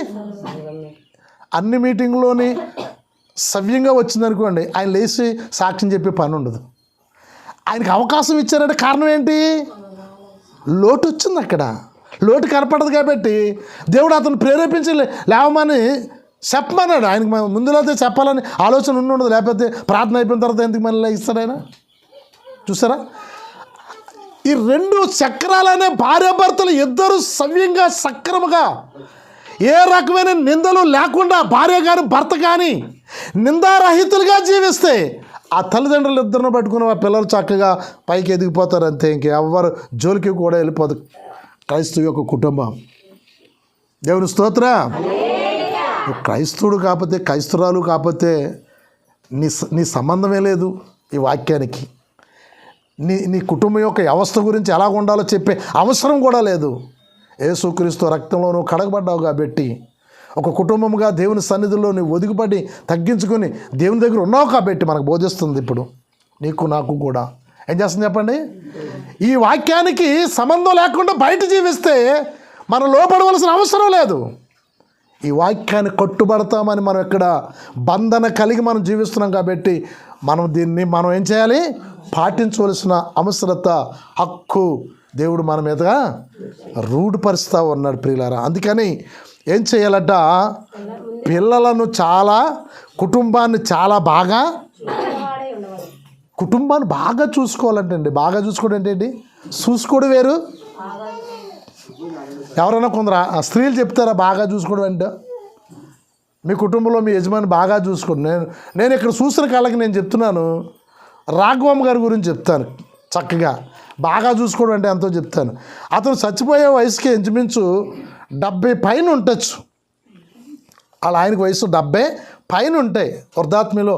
అన్ని మీటింగ్లోని సవ్యంగా వచ్చిందనుకోండి, ఆయన లేచి సాక్ష్యం చెప్పే పని ఉండదు. ఆయనకి అవకాశం ఇచ్చారంటే కారణం ఏంటి? లోటు వచ్చింది. అక్కడ లోటు కనపడదు కాబట్టి దేవుడు అతను ప్రేరేపించి లేవమని చెప్పమన్నాడు. ఆయనకి ముందులో చెప్పాలని ఆలోచన ఉండదు, లేకపోతే ప్రార్థన అయిపోయిన తర్వాత ఎందుకు మళ్ళీ ఇస్తాడు ఆయన? చూసారా, ఈ 2 చక్రాలనే భార్యాభర్తలు ఇద్దరు సవ్యంగా సక్రమంగా ఏ రకమైన నిందలు లేకుండా భార్య కానీ భర్త కానీ నిందారహితులుగా జీవిస్తే ఆ తల్లిదండ్రులు ఇద్దరిని పట్టుకుని ఆ పిల్లలు చక్కగా పైకి ఎదిగిపోతారు. అంతే, ఇంకెవ్వరు జోలికి కూడా వెళ్ళిపోదు క్రైస్తవ యొక్క కుటుంబం. దేవుని స్తోత్ర. క్రైస్తవుడు కాకపోతే, క్రైస్తవురాలు కాకపోతే నీ సంబంధమే లేదు ఈ వాక్యానికి. నీ కుటుంబం యొక్క వ్యవస్థ గురించి ఎలా ఉండాలో చెప్పే అవసరం కూడా లేదు. యేసుక్రీస్తు రక్తంలో నువ్వు కడగబడ్డావు కాబట్టి, ఒక కుటుంబంగా దేవుని సన్నిధిలో నువ్వు ఒదిగిపడి తగ్గించుకొని దేవుని దగ్గర ఉన్నావు కాబట్టి మనకు బోధిస్తుంది ఇప్పుడు నీకు నాకు కూడా. ఏం చేస్తుంది చెప్పండి? ఈ వాక్యానికి సంబంధం లేకుండా బయట జీవిస్తే మనం లోపడవలసిన అవసరం లేదు. ఈ వాక్యాన్ని కట్టుబడతామని మనం ఇక్కడ బంధన కలిగి మనం జీవిస్తున్నాం కాబట్టి దీన్ని మనం ఏం చేయాలి? పాటించవలసిన అవసరత, హక్కు దేవుడు మన మీదుగా రూఢపరుస్తూ ఉన్నాడు ప్రియులారా. అందుకని ఏం చేయాలట? పిల్లలను కుటుంబాన్ని చాలా బాగా చూసుకోవాలంటండి. బాగా చూసుకోవడం ఏంటండి? చూసుకోవడం వేరు. ఎవరైనా కొందరు స్త్రీలు చెప్తారా బాగా చూసుకోవడం అంటే? మీ కుటుంబంలో మీ యజమాని బాగా చూసుకోండి. నేను ఇక్కడ చూసిన కాళ్ళకి నేను చెప్తున్నాను, రాఘవమ్మ గారి గురించి చెప్తాను చక్కగా. బాగా చూసుకోవడం అంటే ఎంతో చెప్తాను. అతను చచ్చిపోయే వయసుకి ఇంచుమించు 70 పైన ఉండొచ్చు. అలా ఆయనకు వయసు 70 పైన ఉంటాయి. వృద్ధాత్మలో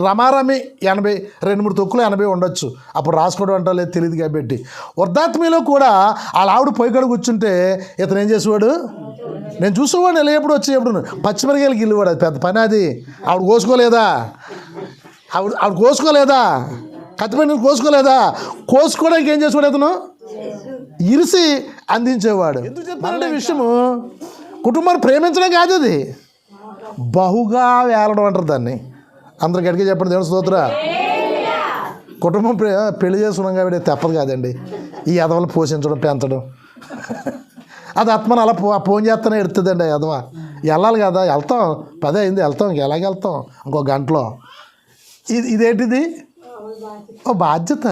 రమారమి 80, 2-3 తొక్కులు 80 ఉండొచ్చు. అప్పుడు రాసుకోవడం అంటే లేదు, తెలియదు కాబట్టి. వృద్ధాత్మలో కూడా వాళ్ళ ఆవిడ పొయ్యికడ కూర్చుంటే ఇతను ఏం చేసేవాడు? నేను చూసేవాడు ఎప్పుడు వచ్చి ఎప్పుడు పచ్చిమిరకాయలకి వెళ్ళేవాడు. అది పెద్ద పని. అది ఆవిడ కోసుకోలేదా? ఆవిడ కోసుకోలేదా? కత్తిపెట్టిన కోసుకోలేదా? కోసుకోవడానికి ఏం చేసేవాడు అతను? ఇరిసి అందించేవాడు. ఎందుకు చెప్పాలంటే విషయము కుటుంబాన్ని ప్రేమించడం కాదు, అది బహుగా వేలడం అంటారు దాన్ని. అందరు గట్టిగా చెప్పండి దేవుని స్తోత్ర. కుటుంబం పెళ్లి చేసుకున్నాం కాబట్టి తప్పదు కాదండి ఈ ఎదవలు పోషించడం, పెంచడం. అది ఆత్మను అలా ఫోన్ చేస్తూనే ఎడుతుందండి. ఎదవ వెళ్ళాలి కదా, వెళ్తాం 10 అయింది వెళ్తాం, ఎలాగ వెళ్తాం ఇంకో గంటలో. ఇదేంటిది? ఓ బాధ్యత.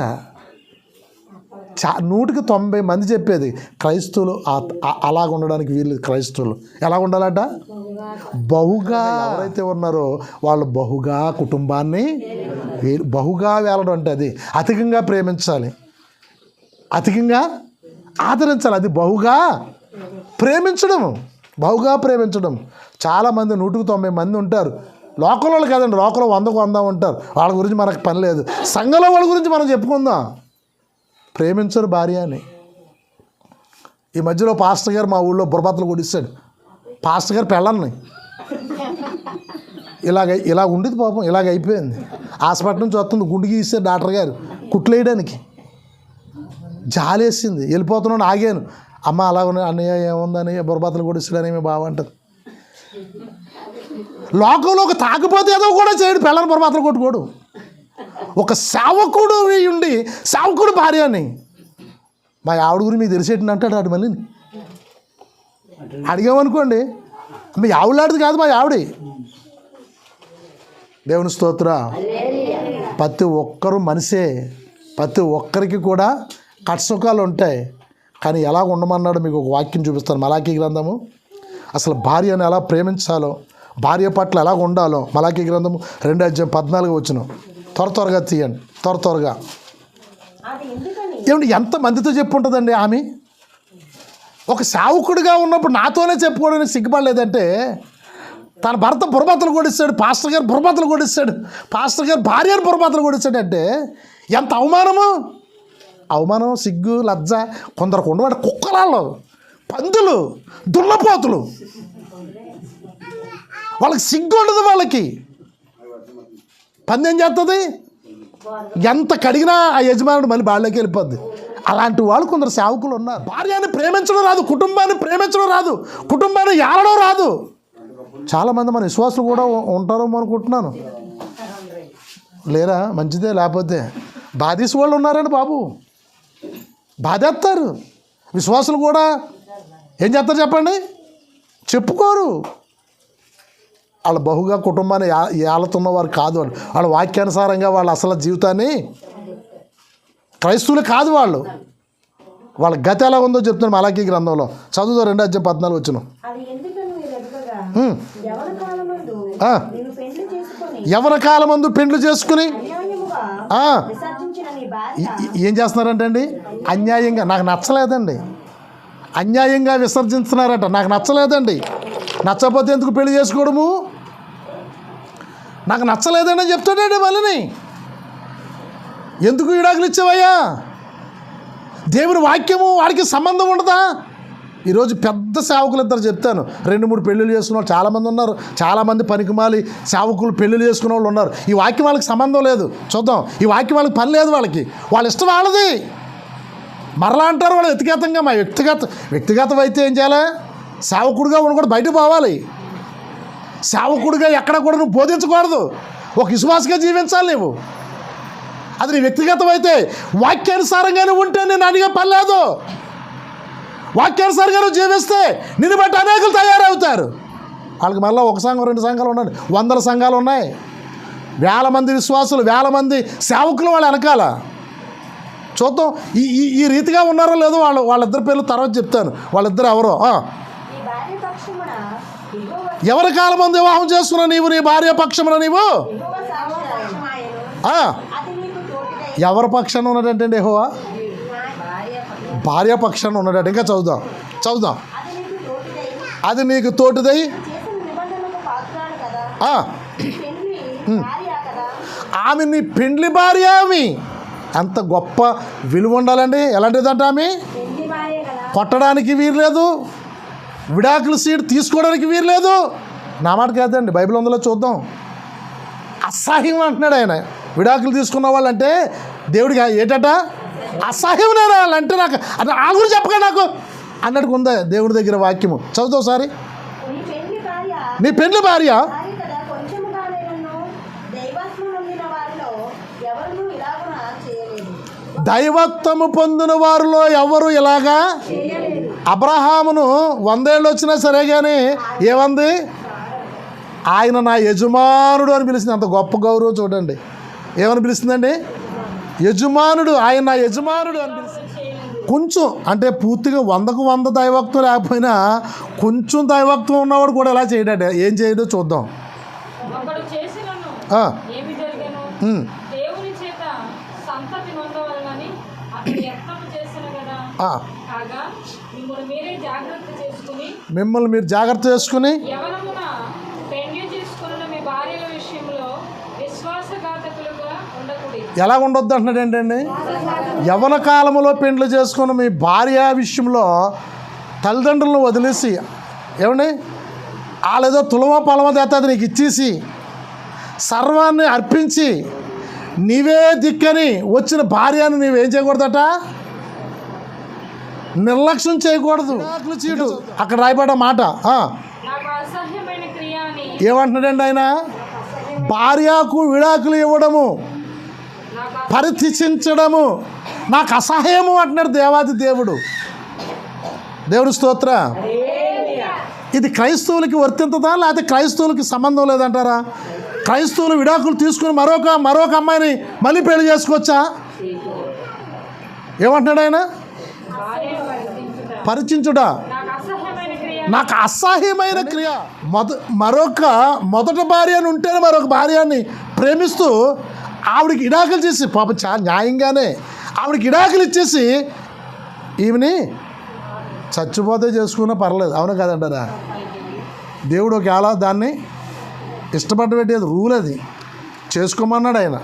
100కి 90 మంది చెప్పేది క్రైస్తవులు అలాగ ఉండడానికి వీళ్ళు. క్రైస్తవులు ఎలా ఉండాలట? బహుగా. ఎవరైతే ఉన్నారో వాళ్ళు బహుగా కుటుంబాన్ని బహుగా వేలడం అంటే అది అధికంగా ప్రేమించాలి, అధికంగా ఆదరించాలి. అది బహుగా ప్రేమించడం. బహుగా ప్రేమించడం. చాలామంది 100కి 90 మంది ఉంటారు. లోకంలో కాదండి, లోకంలో 100కు 100 ఉంటారు. వాళ్ళ గురించి మనకు పని లేదు. సంఘంలో వాళ్ళ గురించి మనం చెప్పుకుందాం. ప్రేమించరు భార్య అని. ఈ మధ్యలో పాస్టర్ గారు మా ఊళ్ళో బుర్రబత్తలు కొడిస్తాడు. పాస్టర్ గారు పెళ్ళని ఇలాగ ఉండేది పాపం, ఇలాగ అయిపోయింది. హాస్పిటల్ నుంచి వస్తుంది, గుండు గీసారు డాక్టర్ గారు కుట్లు వేయడానికి. జాలేసింది, వెళ్ళిపోతున్నాను. ఆగాను. అమ్మ అలా అన్నయ్య ఏముందని బుర్రబత్తలు కొడిస్తాడని మీ బావ అంటది. లోకంలో ఒక తాగిపోతే ఏదో కూడా చేయడు, పిల్లల బుర్రబత్తలు కొట్టుకోడు. ఒక సేవకుడు ఉండి సేవకుడు భార్య అని మా ఆవిడ గురించి మీకు తెలిసేటని అంటాడు. ఆడు మళ్ళీ అడిగామనుకోండి, మీ ఆవిడలాంటిది కాదు మా ఆవిడ. దేవుని స్తోత్ర. ప్రతి ఒక్కరు మనిషే, ప్రతి ఒక్కరికి కూడా కష్టసుఖాలు ఉంటాయి. కానీ ఎలా ఉండమన్నాడు మీకు ఒక వాక్యం చూపిస్తాను. మలాకీ గ్రంథము అసలు భార్యను ఎలా ప్రేమించాలో, భార్య పట్ల ఎలా ఉండాలో మలాకీ గ్రంథము 2:14 వచనం. త్వరగా తీయండి, త్వరగా. ఏమండి ఎంత మందితో చెప్పుంటుందండి ఆమె? ఒక సేవకుడిగా ఉన్నప్పుడు నాతోనే చెప్పుకోవడానికి సిగ్గుపడలేదంటే, తన భర్త బుర్రబత్తలు కొడిస్తాడు, పాస్టర్ గారు బుర్రబత్తలు కొడిస్తాడు, పాస్టర్ గారు భార్యను బుర్రబత్తలు కొడిస్తాడంటే ఎంత అవమానం, సిగ్గు, లజ్జ. కొందరికి ఉండవాడు కుక్కలాళ్ళు, పందులు, దున్నపోతులు. వాళ్ళకి సిగ్గు ఉండదు. వాళ్ళకి పంది ఏం చేస్తుంది? ఎంత కడిగినా ఆ యజమానుడు మళ్ళీ బాళ్ళకి వెళ్ళిపోద్ది. అలాంటి వాళ్ళు కొందరు సేవకులు ఉన్నారు. భార్యని ప్రేమించడం రాదు, కుటుంబాన్ని ప్రేమించడం రాదు, కుటుంబాన్ని ఏలడం రాదు. చాలామంది మన విశ్వాసులు కూడా ఉంటారేమో అనుకుంటున్నాను. లేరా? మంచిదే. లేకపోతే బాధేసి వాళ్ళు ఉన్నారండి బాబు, బాధేస్తారు. విశ్వాసులు కూడా ఏం చేస్తారు చెప్పండి? చెప్పుకోరు. వాళ్ళ బహుగా కుటుంబాన్ని ఏలుతున్నవారు కాదు. వాళ్ళ వాక్యానుసారంగా వాళ్ళ అసలు జీవితాన్ని క్రైస్తవులు కాదు. వాళ్ళ గతి ఎలా ఉందో చెప్తున్నాం మలాకీ గ్రంథంలో. చదువుతో 2:14 వచ్చిన యవన కాలమందు పెండ్లు చేసుకుని ఏం చేస్తున్నారంటే అండి, అన్యాయంగా, నాకు నచ్చలేదండి, అన్యాయంగా విసర్జిస్తున్నారట. నాకు నచ్చలేదండి. నచ్చకపోతే ఎందుకు పెళ్లి చేసుకోవడము? నాకు నచ్చలేదండి అని చెప్తాడండి. మళ్ళీ ఎందుకు విడాకులు ఇచ్చావయ్యా? దేవుని వాక్యము వాడికి సంబంధం ఉండదా? ఈరోజు పెద్ద సేవకులు ఇద్దరు చెప్తాను, 2-3 పెళ్ళిళ్ళు చేసుకున్న వాళ్ళు చాలామంది ఉన్నారు. చాలామంది పనికిమాలి సేవకులు పెళ్ళిళ్ళు చేసుకున్న వాళ్ళు ఉన్నారు. ఈ వాక్యం వాళ్ళకి సంబంధం లేదు. చూద్దాం, ఈ వాక్యం వాళ్ళకి పని లేదు. వాళ్ళ ఇష్టం వాళ్ళది. మరలా అంటారు వాళ్ళు వ్యక్తిగతంగా. మా వ్యక్తిగతం అయితే ఏం చేయాలి? సేవకుడిగా కూడా బయటకు పోవాలి. సేవకుడిగా ఎక్కడ కూడా నువ్వు బోధించకూడదు. ఒక విశ్వాసగా జీవించాలి నువ్వు. అది నీ వ్యక్తిగతం అయితే. వాక్యానుసారంగానే ఉంటే నేను అడిగే పని లేదు. వాక్యానుసారంగా నువ్వు జీవిస్తే నిన్ను బట్టి అనేకులు తయారవుతారు. వాళ్ళకి మళ్ళీ 1 సంఘం 2 సంఘాలు ఉన్నాయి, 100 సంఘాలు ఉన్నాయి. 1000 మంది విశ్వాసులు, 1000 మంది సేవకులు వాళ్ళ వెనకాల. చూద్దాం ఈ రీతిగా ఉన్నారో లేదో. వాళ్ళిద్దరి పేర్లు తర్వాత చెప్తాను. వాళ్ళిద్దరు ఎవరో. ఎవరి కాలమందు వివాహం చేసుకున్నా నీవు, నీ భార్య పక్షమున నీవు ఎవరి పక్షాన ఉన్నాడంటే యెహోవా భార్య పక్షాన ఉన్నాడట. ఇంకా చదువుదాం. అది నీకు తోటిదై ఆమె నీ పెండ్లి భార్య. ఆమె అంత గొప్ప విలువ ఉండాలండి. ఎలాంటిదంటే ఆమె కొట్టడానికి వీరలేదు, విడాకుల సీట్ తీసుకోవడానికి వీరలేదు. నా మాట కాదండి, బైబిల్ అందులో చూద్దాం. అసహ్యం అంటున్నాడు ఆయన. విడాకులు తీసుకున్న వాళ్ళంటే దేవుడికి ఏంటట అసహ్యం. నేను వాళ్ళంటే నాకు ఆ గురించి చెప్పగా నాకు అన్నట్టుగా ఉందా దేవుడి దగ్గర వాక్యము. చదువుతావు ఒకసారి. నీ పెండ్లి భార్య దైవత్వము పొందిన వారిలో ఎవరు ఇలాగా? అబ్రహామును 100 ఏళ్ళు వచ్చినా సరే కానీ ఏమంది? ఆయన నా యజమానుడు అని పిలిచింది. అంత గొప్ప గౌరవం చూడండి. ఏమని పిలుస్తుందండి? యజమానుడు. ఆయన నా యజమానుడు అని పిలిచింది. కొంచెం అంటే పూర్తిగా 100కు 100 దైవత్వం లేకపోయినా కొంచెం దైవత్వం ఉన్నవాడు కూడా ఎలా చేయడాడు. ఏం చేయడో చూద్దాం. మిమ్మల్ని మీరు జాగ్రత్త చేసుకుని ఎలా ఉండొద్దు అంటున్నాడు ఏంటండి? యవ్వన కాలంలో పెండ్లు చేసుకుని మీ భార్య విషయంలో తల్లిదండ్రులను వదిలేసి ఏమండి వాళ్ళేదో తులమ పొలమ తెత్తది నీకు ఇచ్చేసి సర్వాన్ని అర్పించి నీవే దిక్కని వచ్చిన భార్యను నీవేం చేయకూడదట? నిర్లక్ష్యం చేయకూడదు. చీటు అక్కడ రాయబడ్డ మాట ఏమంటున్నాడండి ఆయన? భార్యకు విడాకులు ఇవ్వడము, పరిత్యజించడము నాకు అసహ్యము అంటున్నాడు దేవాది దేవుడు. దేవుడు స్తోత్ర. ఇది క్రైస్తవులకి వర్తింతదా లేకపోతే క్రైస్తవులకి సంబంధం లేదంటారా? క్రైస్తవులు విడాకులు తీసుకుని మరొక అమ్మాయిని మళ్ళీ పెళ్లి చేసుకోవచ్చా? ఏమంటున్నాడు ఆయన? పరిచించుడా నాకు అసహ్యమైన క్రియ. మొదటి భార్యను ఉంటేనే మరొక భార్యని ప్రేమిస్తూ ఆవిడకి ఇడాకులు చేసి పాపం న్యాయంగానే ఆవిడకి ఇడాకులు ఇచ్చేసి ఈమెని చచ్చిపోతే చేసుకున్నా పర్లేదు. అవును కదంటారా? దేవుడు ఒకవేళ దాన్ని ఇష్టపడబెట్టేది రూల్. అది చేసుకోమన్నాడు ఆయన.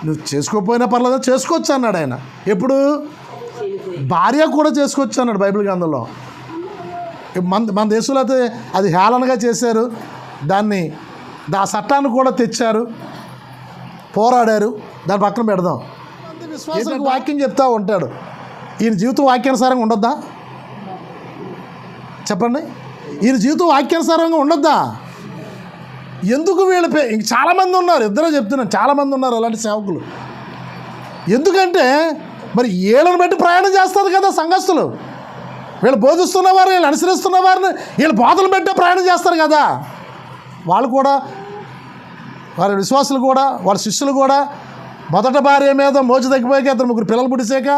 నువ్వు చేసుకోకపోయినా పర్లేదు, చేసుకోవచ్చు అన్నాడు ఆయన. ఎప్పుడు? భార్య కూడా చేసుకోవచ్చు అన్నాడు బైబిల్ గ్రంథంలో. మన దేశంలో అయితే అది హేళనగా చేశారు. ఆ చట్టాన్ని కూడా తెచ్చారు, పోరాడారు. దాని పక్కన పెడదాం. విశ్వాసానికి వాక్యం చెప్తా ఉంటాడు. ఈయన జీవితం వాక్యానుసారంగా ఉండొద్దా? చెప్పండి. ఈయన జీవితం వాక్యానుసారంగా ఉండొద్దా? ఎందుకు వీళ్ళ చాలామంది ఉన్నారు. ఇద్దరే చెప్తున్నాను, చాలామంది ఉన్నారు అలాంటి సేవకులు. ఎందుకంటే మరి వీళ్ళని బట్టి ప్రయాణం చేస్తారు కదా సంఘస్థులు. వీళ్ళు బోధిస్తున్న వారు, వీళ్ళు అనుసరిస్తున్న వారిని వీళ్ళు బోధలు పెట్టే ప్రయాణం చేస్తారు కదా. వాళ్ళు కూడా వాళ్ళ విశ్వాసులు కూడా వాళ్ళ శిష్యులు కూడా మొదట భార్య మీద మోజు తగ్గిపోయాక అతను 3 పిల్లలు పుడిసాక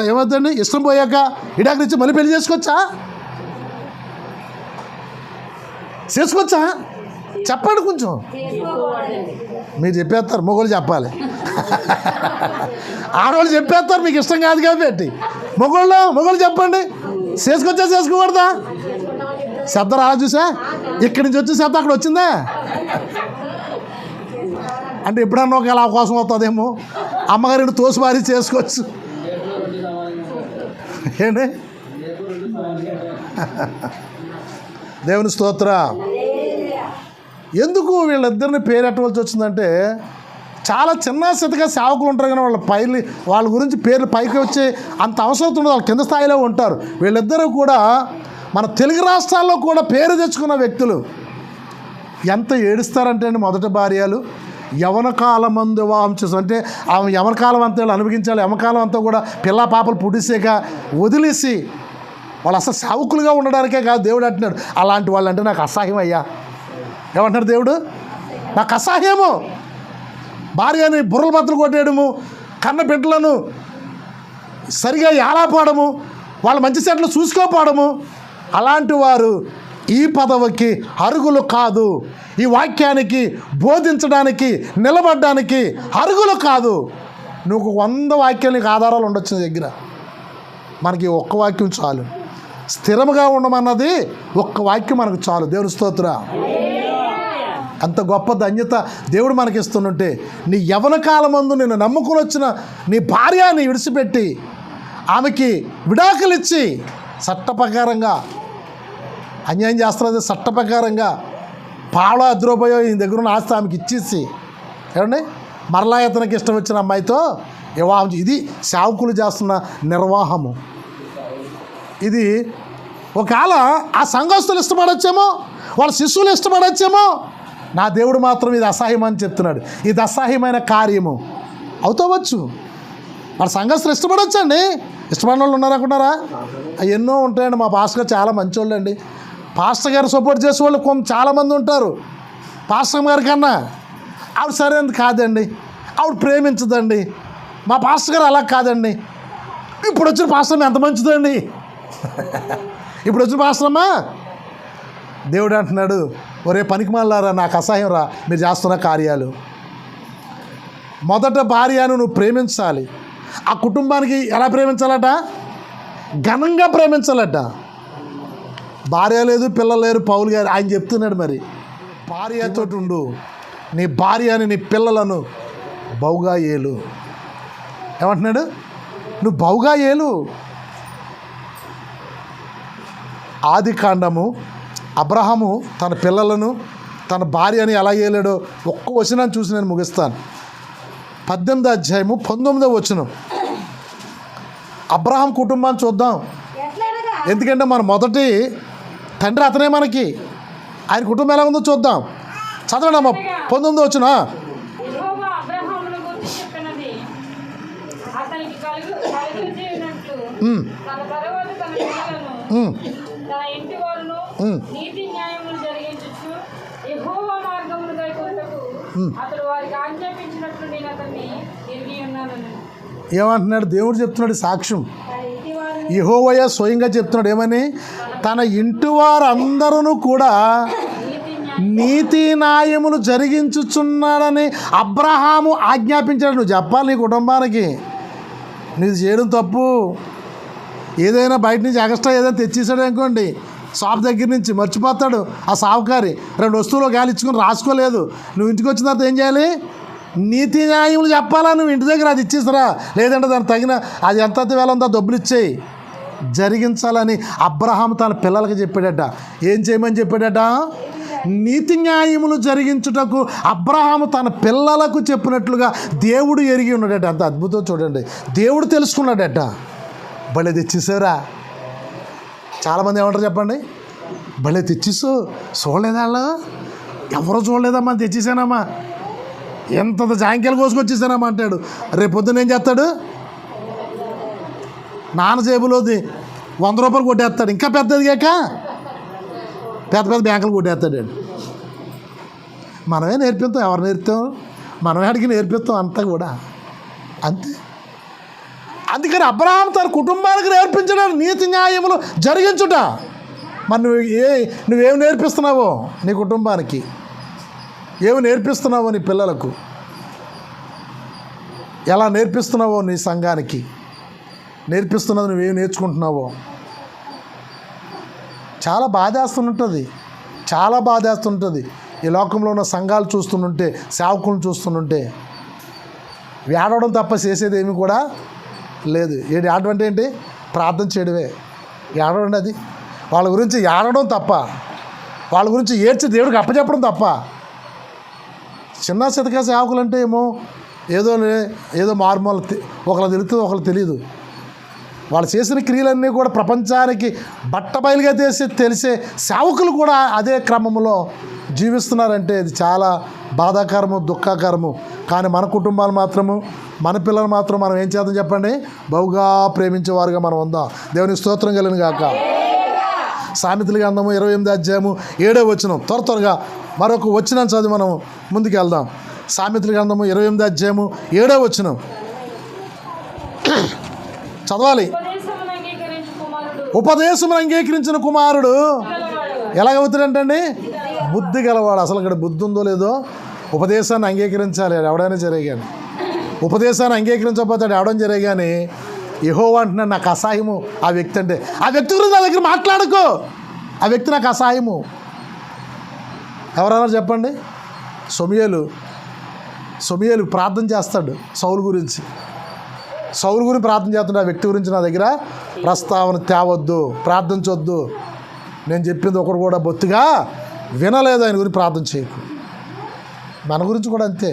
ఏమవుతుందండి, ఇష్టం పోయాక ఇడాకులు ఇచ్చి మళ్ళీ పెళ్లి చేసుకోవచ్చా? చెప్పండి కొంచెం. మీరు చెప్పేస్తారు, మొగోళ్ళు చెప్పాలి. ఆడవాళ్ళు చెప్పేస్తారు మీకు ఇష్టం కాదు కాబట్టి. మొగోళ్ళు చెప్పండి, చేసుకోకూడదా? శబ్దం రాలా చూసా? ఇక్కడి నుంచి వచ్చే శబ్దం అక్కడ వచ్చిందా? అంటే ఎప్పుడన్నా ఒక అవకాశం అవుతుందేమో, అమ్మగారిని తోసిమారి చేసుకోవచ్చు. ఏంటి? దేవుని స్తోత్ర. ఎందుకు వీళ్ళిద్దరిని పేరెట్టవలసి వచ్చిందంటే, చాలా చిన్న స్థితిగా సేవకులు ఉంటారు కానీ వాళ్ళ గురించి పేర్లు పైకి వచ్చే అంత అవసరం ఉండదు. వాళ్ళు కింద స్థాయిలో ఉంటారు. వీళ్ళిద్దరూ కూడా మన తెలుగు రాష్ట్రాల్లో కూడా పేరు తెచ్చుకున్న వ్యక్తులు. ఎంత ఏడుస్తారంటే అండి, మొదటి భార్యలు యవన కాలం అందు వివాహం చేస్తారు. అంటే ఆమె యవన కాలం అంతా అనుభవించాలి. యవనకాలం అంతా కూడా పిల్ల పాపలు పుట్టిసాక వదిలేసి వాళ్ళు అసలు సేవకులుగా ఉండడానికే కాదు దేవుడు అంటున్నాడు, అలాంటి వాళ్ళు అంటే నాకు అసహ్యం అయ్యా. ఏమంటున్నారు దేవుడు? నాకు అసహ్యము. భార్యని బుర్రల బద్దలు కొట్టేయడము, కన్న బిడ్డలను సరిగా ఏలాపోవడము, వాళ్ళ మంచి చెట్లు చూసుకోపోవడము, అలాంటి వారు ఈ పదవికి అర్హులు కాదు. ఈ వాక్యానికి బోధించడానికి నిలబడడానికి అర్హులు కాదు. నువ్వు 100 వాక్యాలు నీకు ఆధారాలు ఉండొచ్చు నీ దగ్గర, మనకి ఒక్క వాక్యం చాలు. స్థిరముగా ఉండమన్నది ఒక్క వాక్యం మనకు చాలు. దేవుని స్తోత్ర. అంత గొప్ప ధన్యత దేవుడు మనకిస్తుంటే, నీ యవన కాలమందు నిన్ను నమ్ముకుని వచ్చిన నీ భార్యని విడిచిపెట్టి ఆమెకి విడాకులు ఇచ్చి చట్ట ప్రకారంగా అన్యాయం చేస్తున్నది. చట్ట ప్రకారంగా పావలా అద్రోపోయో ఈ దగ్గర ఉన్న ఆస్తి ఆమెకి ఇచ్చేసి ఏమండి మరలా ఇతనికి ఇష్టం వచ్చిన అమ్మాయితో వివాహం. ఇది సేవకులు చేస్తున్న నిర్వాహము. ఇది ఒకవేళ ఆ సంఘస్థులు ఇష్టపడొచ్చేమో, వాళ్ళ శిష్యులు ఇష్టపడొచ్చేమో, నా దేవుడు మాత్రం ఇది అసహ్యం అని చెప్తున్నాడు. ఇది అసహ్యమైన కార్యము అవుతావచ్చు. వాళ్ళ సంఘస్థులు ఇష్టపడొచ్చండి. ఇష్టపడిన వాళ్ళు ఉన్నారనుకున్నారా? ఎన్నో ఉంటాయండి. మా పాస్టర్ గారు చాలా మంచోళ్ళు అండి. పాస్టర్ గారు సపోర్ట్ చేసే వాళ్ళు చాలామంది ఉంటారు. పాస్టర్ గారి కన్నా ఆవిడ సరైనది కాదండి, ఆవిడ ప్రేమించదండి, మా పాస్టర్ గారు అలా కాదండి. ఇప్పుడు వచ్చిన పాస్టర్ ఎంత మంచిదండి. ఇప్పుడు వచ్చిన పాస్టరమ్మా దేవుడు అంటున్నాడు, ఒరే పనికిమాలారా, నాకు అసహ్యం రా మీరు చేస్తున్న కార్యాలు. మొదట భార్యను నువ్వు ప్రేమించాలి. ఆ కుటుంబానికి ఎలా ప్రేమించాలట? ఘనంగా ప్రేమించాలట. భార్య లేదు, పిల్లలు లేరు, పౌలు గారు ఆయన చెప్తున్నాడు, మరి భార్యతో ఉండు, నీ భార్యని నీ పిల్లలను బహుగా ఏలు. ఏమంటున్నాడు? నువ్వు బహుగా ఏలు. ఆది కాండము అబ్రహాము తన పిల్లలను తన భార్యని ఎలా ఏలాడో ఒక్క వచనాన్ని చూసి నేను ముగిస్తాను. 18వ అధ్యాయము 19వ వచనం. అబ్రహాం కుటుంబాన్ని చూద్దాం. ఎందుకంటే మన మొదటి తండ్రి అతనే మనకి. ఆయన కుటుంబం ఎలా ఉందో చూద్దాం. చదవండి అమ్మ 19వ వచనం. ఏమంటున్నాడు దేవుడు? చెప్తున్నాడు సాక్ష్యం. యెహోవా స్వయంగా చెప్తున్నాడు ఏమని? తన ఇంటి వారందరూ కూడా నీతి న్యాయములు జరిగించుచున్నాడని అబ్రహాము ఆజ్ఞాపించాడు. నువ్వు చెప్పాలి నీ కుటుంబానికి, నీది చేయడం తప్పు. ఏదైనా బయట నుంచి ఎక్స్ట్రా ఏదైనా తెచ్చేసాడు అనుకోండి, షాప్ దగ్గర నుంచి మర్చిపోతాడు ఆ సావుకారి, 2 వస్తువులు గాలి ఇచ్చుకొని రాసుకోలేదు. నువ్వు ఇంటికి వచ్చిన తర్వాత ఏం చేయాలి? నీతి న్యాయములు చెప్పాలా. నువ్వు ఇంటి దగ్గర అది ఇచ్చేసరా, లేదంటే దానికి తగిన అది ఎంత వేల ఉందో డబ్బులు ఇచ్చేయి. జరిగించాలని అబ్రహాం తన పిల్లలకి చెప్పాడట. ఏం చేయమని చెప్పాడట? నీతి న్యాయములు జరిగించుటకు అబ్రహాము తన పిల్లలకు చెప్పినట్లుగా దేవుడు ఎరిగి ఉన్నాడట. అంత అద్భుతం చూడండి. దేవుడు తెలుసుకున్నాడట. భలే తెచ్చేసారా. చాలామంది ఏమంటారు చెప్పండి? భలే తెచ్చేసు, చూడలేదా వాళ్ళు? ఎవరో చూడలేదమ్మా, తెచ్చేసానమ్మా, ఎంత జాంకాయలు కోసుకొచ్చేసానమ్మా అంటాడు. రేపు పొద్దున్న ఏం చేస్తాడు? నాన్న జేబులోది 100 రూపాయలు కొట్టేస్తాడు. ఇంకా పెద్దదిగాక పెద్ద పెద్ద బ్యాంకులు కొట్టేస్తాడు. మనమే నేర్పిస్తాం, ఎవరు నేర్పుతాం? మనమే అడిగి నేర్పిస్తాం అంతా కూడా అంతే. అందుకని అబ్రహాము తన కుటుంబానికి నేర్పించడం నీతి న్యాయములు జరిగించుట. మరి నువ్వేమి నేర్పిస్తున్నావో నీ కుటుంబానికి, ఏమి నేర్పిస్తున్నావో నీ పిల్లలకు, ఎలా నేర్పిస్తున్నావో నీ సంఘానికి, నేర్పిస్తున్నది నువ్వేమి నేర్చుకుంటున్నావో. చాలా బాధేస్తుంటుంది, చాలా బాధేస్తుంటుంది. ఈ లోకంలో ఉన్న సంఘాలు చూస్తుంటే, సేవకులను చూస్తుంటే ఏడవడం తప్ప చేసేది ఏమి కూడా లేదు. ఏడవడం అంటే ఏంటి? ప్రార్థన చేయడమే ఏడవండి. అది వాళ్ళ గురించి ఏడవడం తప్ప, వాళ్ళ గురించి ఏడ్చి దేవుడికి అప్పచెప్పడం తప్ప. చిన్న చితక సేవకులు అంటే ఏదో మార్మూల ఒకళ్ళు తెలుస్తుంది, ఒకళ్ళు తెలియదు. వాళ్ళు చేసిన క్రియలన్నీ కూడా ప్రపంచానికి బట్టబయలుగా తెలిసే సేవకులు కూడా అదే క్రమంలో జీవిస్తున్నారంటే ఇది చాలా బాధాకరము, దుఃఖకరము. కానీ మన కుటుంబాలు మాత్రము, మన పిల్లలు మాత్రం మనం ఏం చేద్దాం చెప్పండి? బహుగా ప్రేమించేవారుగా మనం ఉందాం. దేవునికి స్తోత్రం కలిగిన గాక. సామెతల గ్రంథము 28వ అధ్యాయము 7వ వచనం. త్వరగా మరొక వచనం చదివి మనం ముందుకు వెళ్దాం. సామెతల గ్రంథము 28వ అధ్యాయము 7వ వచనం చదవాలి. ఉపదేశమును అంగీకరించిన కుమారుడు ఎలాగవుతాడంటండి? బుద్ధి గలవాడు. అసలు ఇక్కడ బుద్ధి ఉందో లేదో ఉపదేశాన్ని అంగీకరించాలి. ఎవడైనా సరే కానీ ఉపదేశాన్ని అంగీకరించకపోతాడు ఎవడని సరే కానీ యెహోవా అంటున్నాడు నాకు అసహ్యము ఆ వ్యక్తి అంటే. ఆ వ్యక్తి గురించి నా దగ్గర మాట్లాడుకో, ఆ వ్యక్తి నాకు అసహ్యము. ఎవరన్నా చెప్పండి. సమూయేలు ప్రార్థన చేస్తాడు సౌలు గురించి ప్రార్థన చేస్తుంటే ఆ వ్యక్తి గురించి నా దగ్గర ప్రస్తావన తేవద్దు, ప్రార్థించొద్దు. నేను చెప్పింది ఒకడు కూడా బొత్తిగా వినలేదు, ఆయన గురించి ప్రార్థన చేయకు. మన గురించి కూడా అంతే.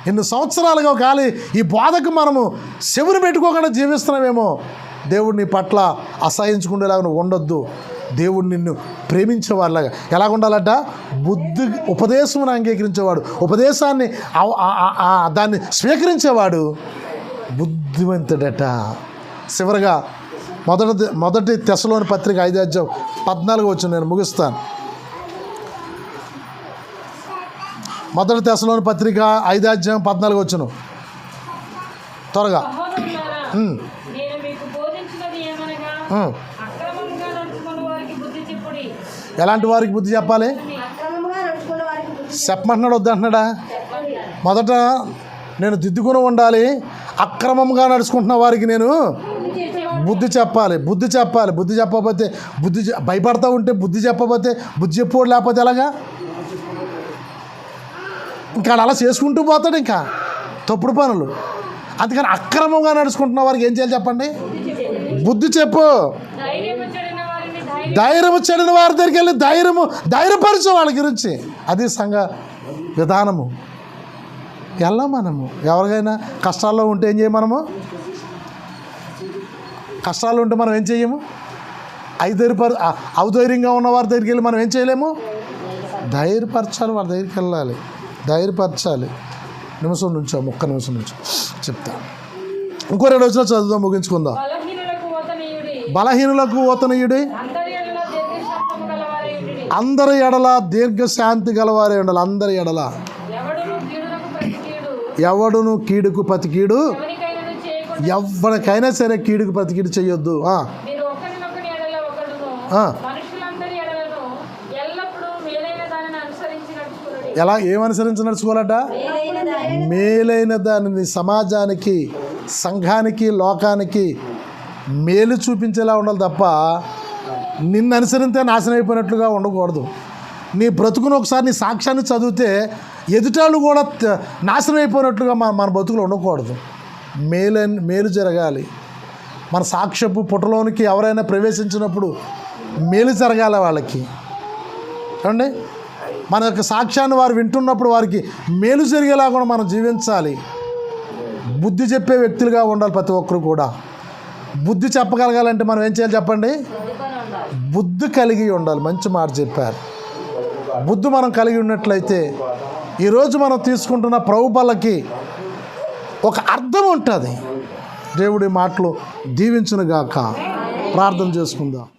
ఎన్ని సంవత్సరాలుగా కాలి ఈ బోధకు మనము చెవులు పెట్టుకోకుండా జీవిస్తున్నామేమో. దేవుడు నీ పట్ల అసహించుకునేలాగా నువ్వు ఉండొద్దు. దేవుడు నిన్ను ప్రేమించేవాళ్ళగా ఎలాగ ఉండాలట? ఉపదేశమును అంగీకరించేవాడు, ఉపదేశాన్ని దాన్ని స్వీకరించేవాడు బుద్ధిమంతుడట. చివరగా మొదటి తెస్సలోని పత్రిక 5వ అధ్యాయం 14వ వచనం నేను ముగిస్తాను. మొదటి తెస్సలోని పత్రిక 5వ అధ్యాయం 14వ వచనం త్వరగా. ఎలాంటి వారికి బుద్ధి చెప్పాలి? చెప్పమంటున్నాడు, వద్దంటున్నాడా? మొదట నేను దిద్దుకుని ఉండాలి, అక్రమంగా నడుచుకుంటున్న వారికి నేను బుద్ధి చెప్పాలి. బుద్ధి చెప్పకపోతే భయపడతా ఉంటే బుద్ధి చెప్పకపోతే బుద్ధి చెప్పోడు, లేకపోతే ఎలాగా? ఇంకా అలా చేసుకుంటూ పోతాడు, ఇంకా తప్పుడు పనులు. అందుకని అక్రమంగా నడుచుకుంటున్న వారికి ఏం చేయాలి చెప్పండి? బుద్ధి చెప్పు. ధైర్యము చెడిన వారి దగ్గరికి వెళ్ళి ధైర్యపరచు వాళ్ళ గురించి. అది సంఘ విధానము. ఎలా మనము ఎవరికైనా కష్టాల్లో ఉంటే ఏం చేయము? కష్టాల్లో ఉంటే మనం ఏం చేయము? ఔధైర్యంగా ఉన్న వారి దగ్గరికి వెళ్ళి మనం ఏం చేయలేము? ధైర్యపరచాలి, వాళ్ళ దగ్గరికి వెళ్ళాలి, ధైర్యపరచాలి. ఒక్క నిమిషం నుంచో చెప్తా. ఇంకో 2 రోజులు చదువుదాం, ముగించుకుందాం. బలహీనులకు ఓతనీయుడి, అందరి ఎడల దీర్ఘశాంతి గలవారే ఉండాలి. అందరి ఎడల ఎవడును కీడుకు ప్రతి కీడు, ఎవరికైనా సరే కీడుకు ప్రతి కీడు చేయొద్దు. ఎలా ఏమనుసరించి నడుచుకోవాలట? మేలైన దానిని సమాజానికి, సంఘానికి, లోకానికి మేలు చూపించేలా ఉండాలి తప్ప నిన్ను అనుసరిస్తే నాశనం అయిపోయినట్లుగా ఉండకూడదు. నీ బ్రతుకును ఒకసారి నీ సాక్ష్యాన్ని చదివితే ఎదుటాళ్ళు కూడా నాశనం అయిపోయినట్లుగా మన బ్రతుకులు ఉండకూడదు. మేలు జరగాలి. మన సాక్ష్యపు పుటలోనికి ఎవరైనా ప్రవేశించినప్పుడు మేలు జరగాలి వాళ్ళకి. ఏమండి? మన యొక్క సాక్ష్యాన్ని వారు వింటున్నప్పుడు వారికి మేలు జరిగేలా కూడా మనం జీవించాలి. బుద్ధి చెప్పే వ్యక్తులుగా ఉండాలి ప్రతి ఒక్కరు కూడా. బుద్ధి చెప్పగలగాలంటే మనం ఏం చేయాలి చెప్పండి? బుద్ధి కలిగి ఉండాలి. మంచి మాట చెప్పారు. బుద్ధి మనం కలిగి ఉన్నట్లయితే ఈరోజు మనం తీసుకుంటున్న ప్రభుబలకి ఒక అర్థం ఉంటుంది. దేవుడి మాటలు దీవించునుగాక. ప్రార్థన చేసుకుందాం.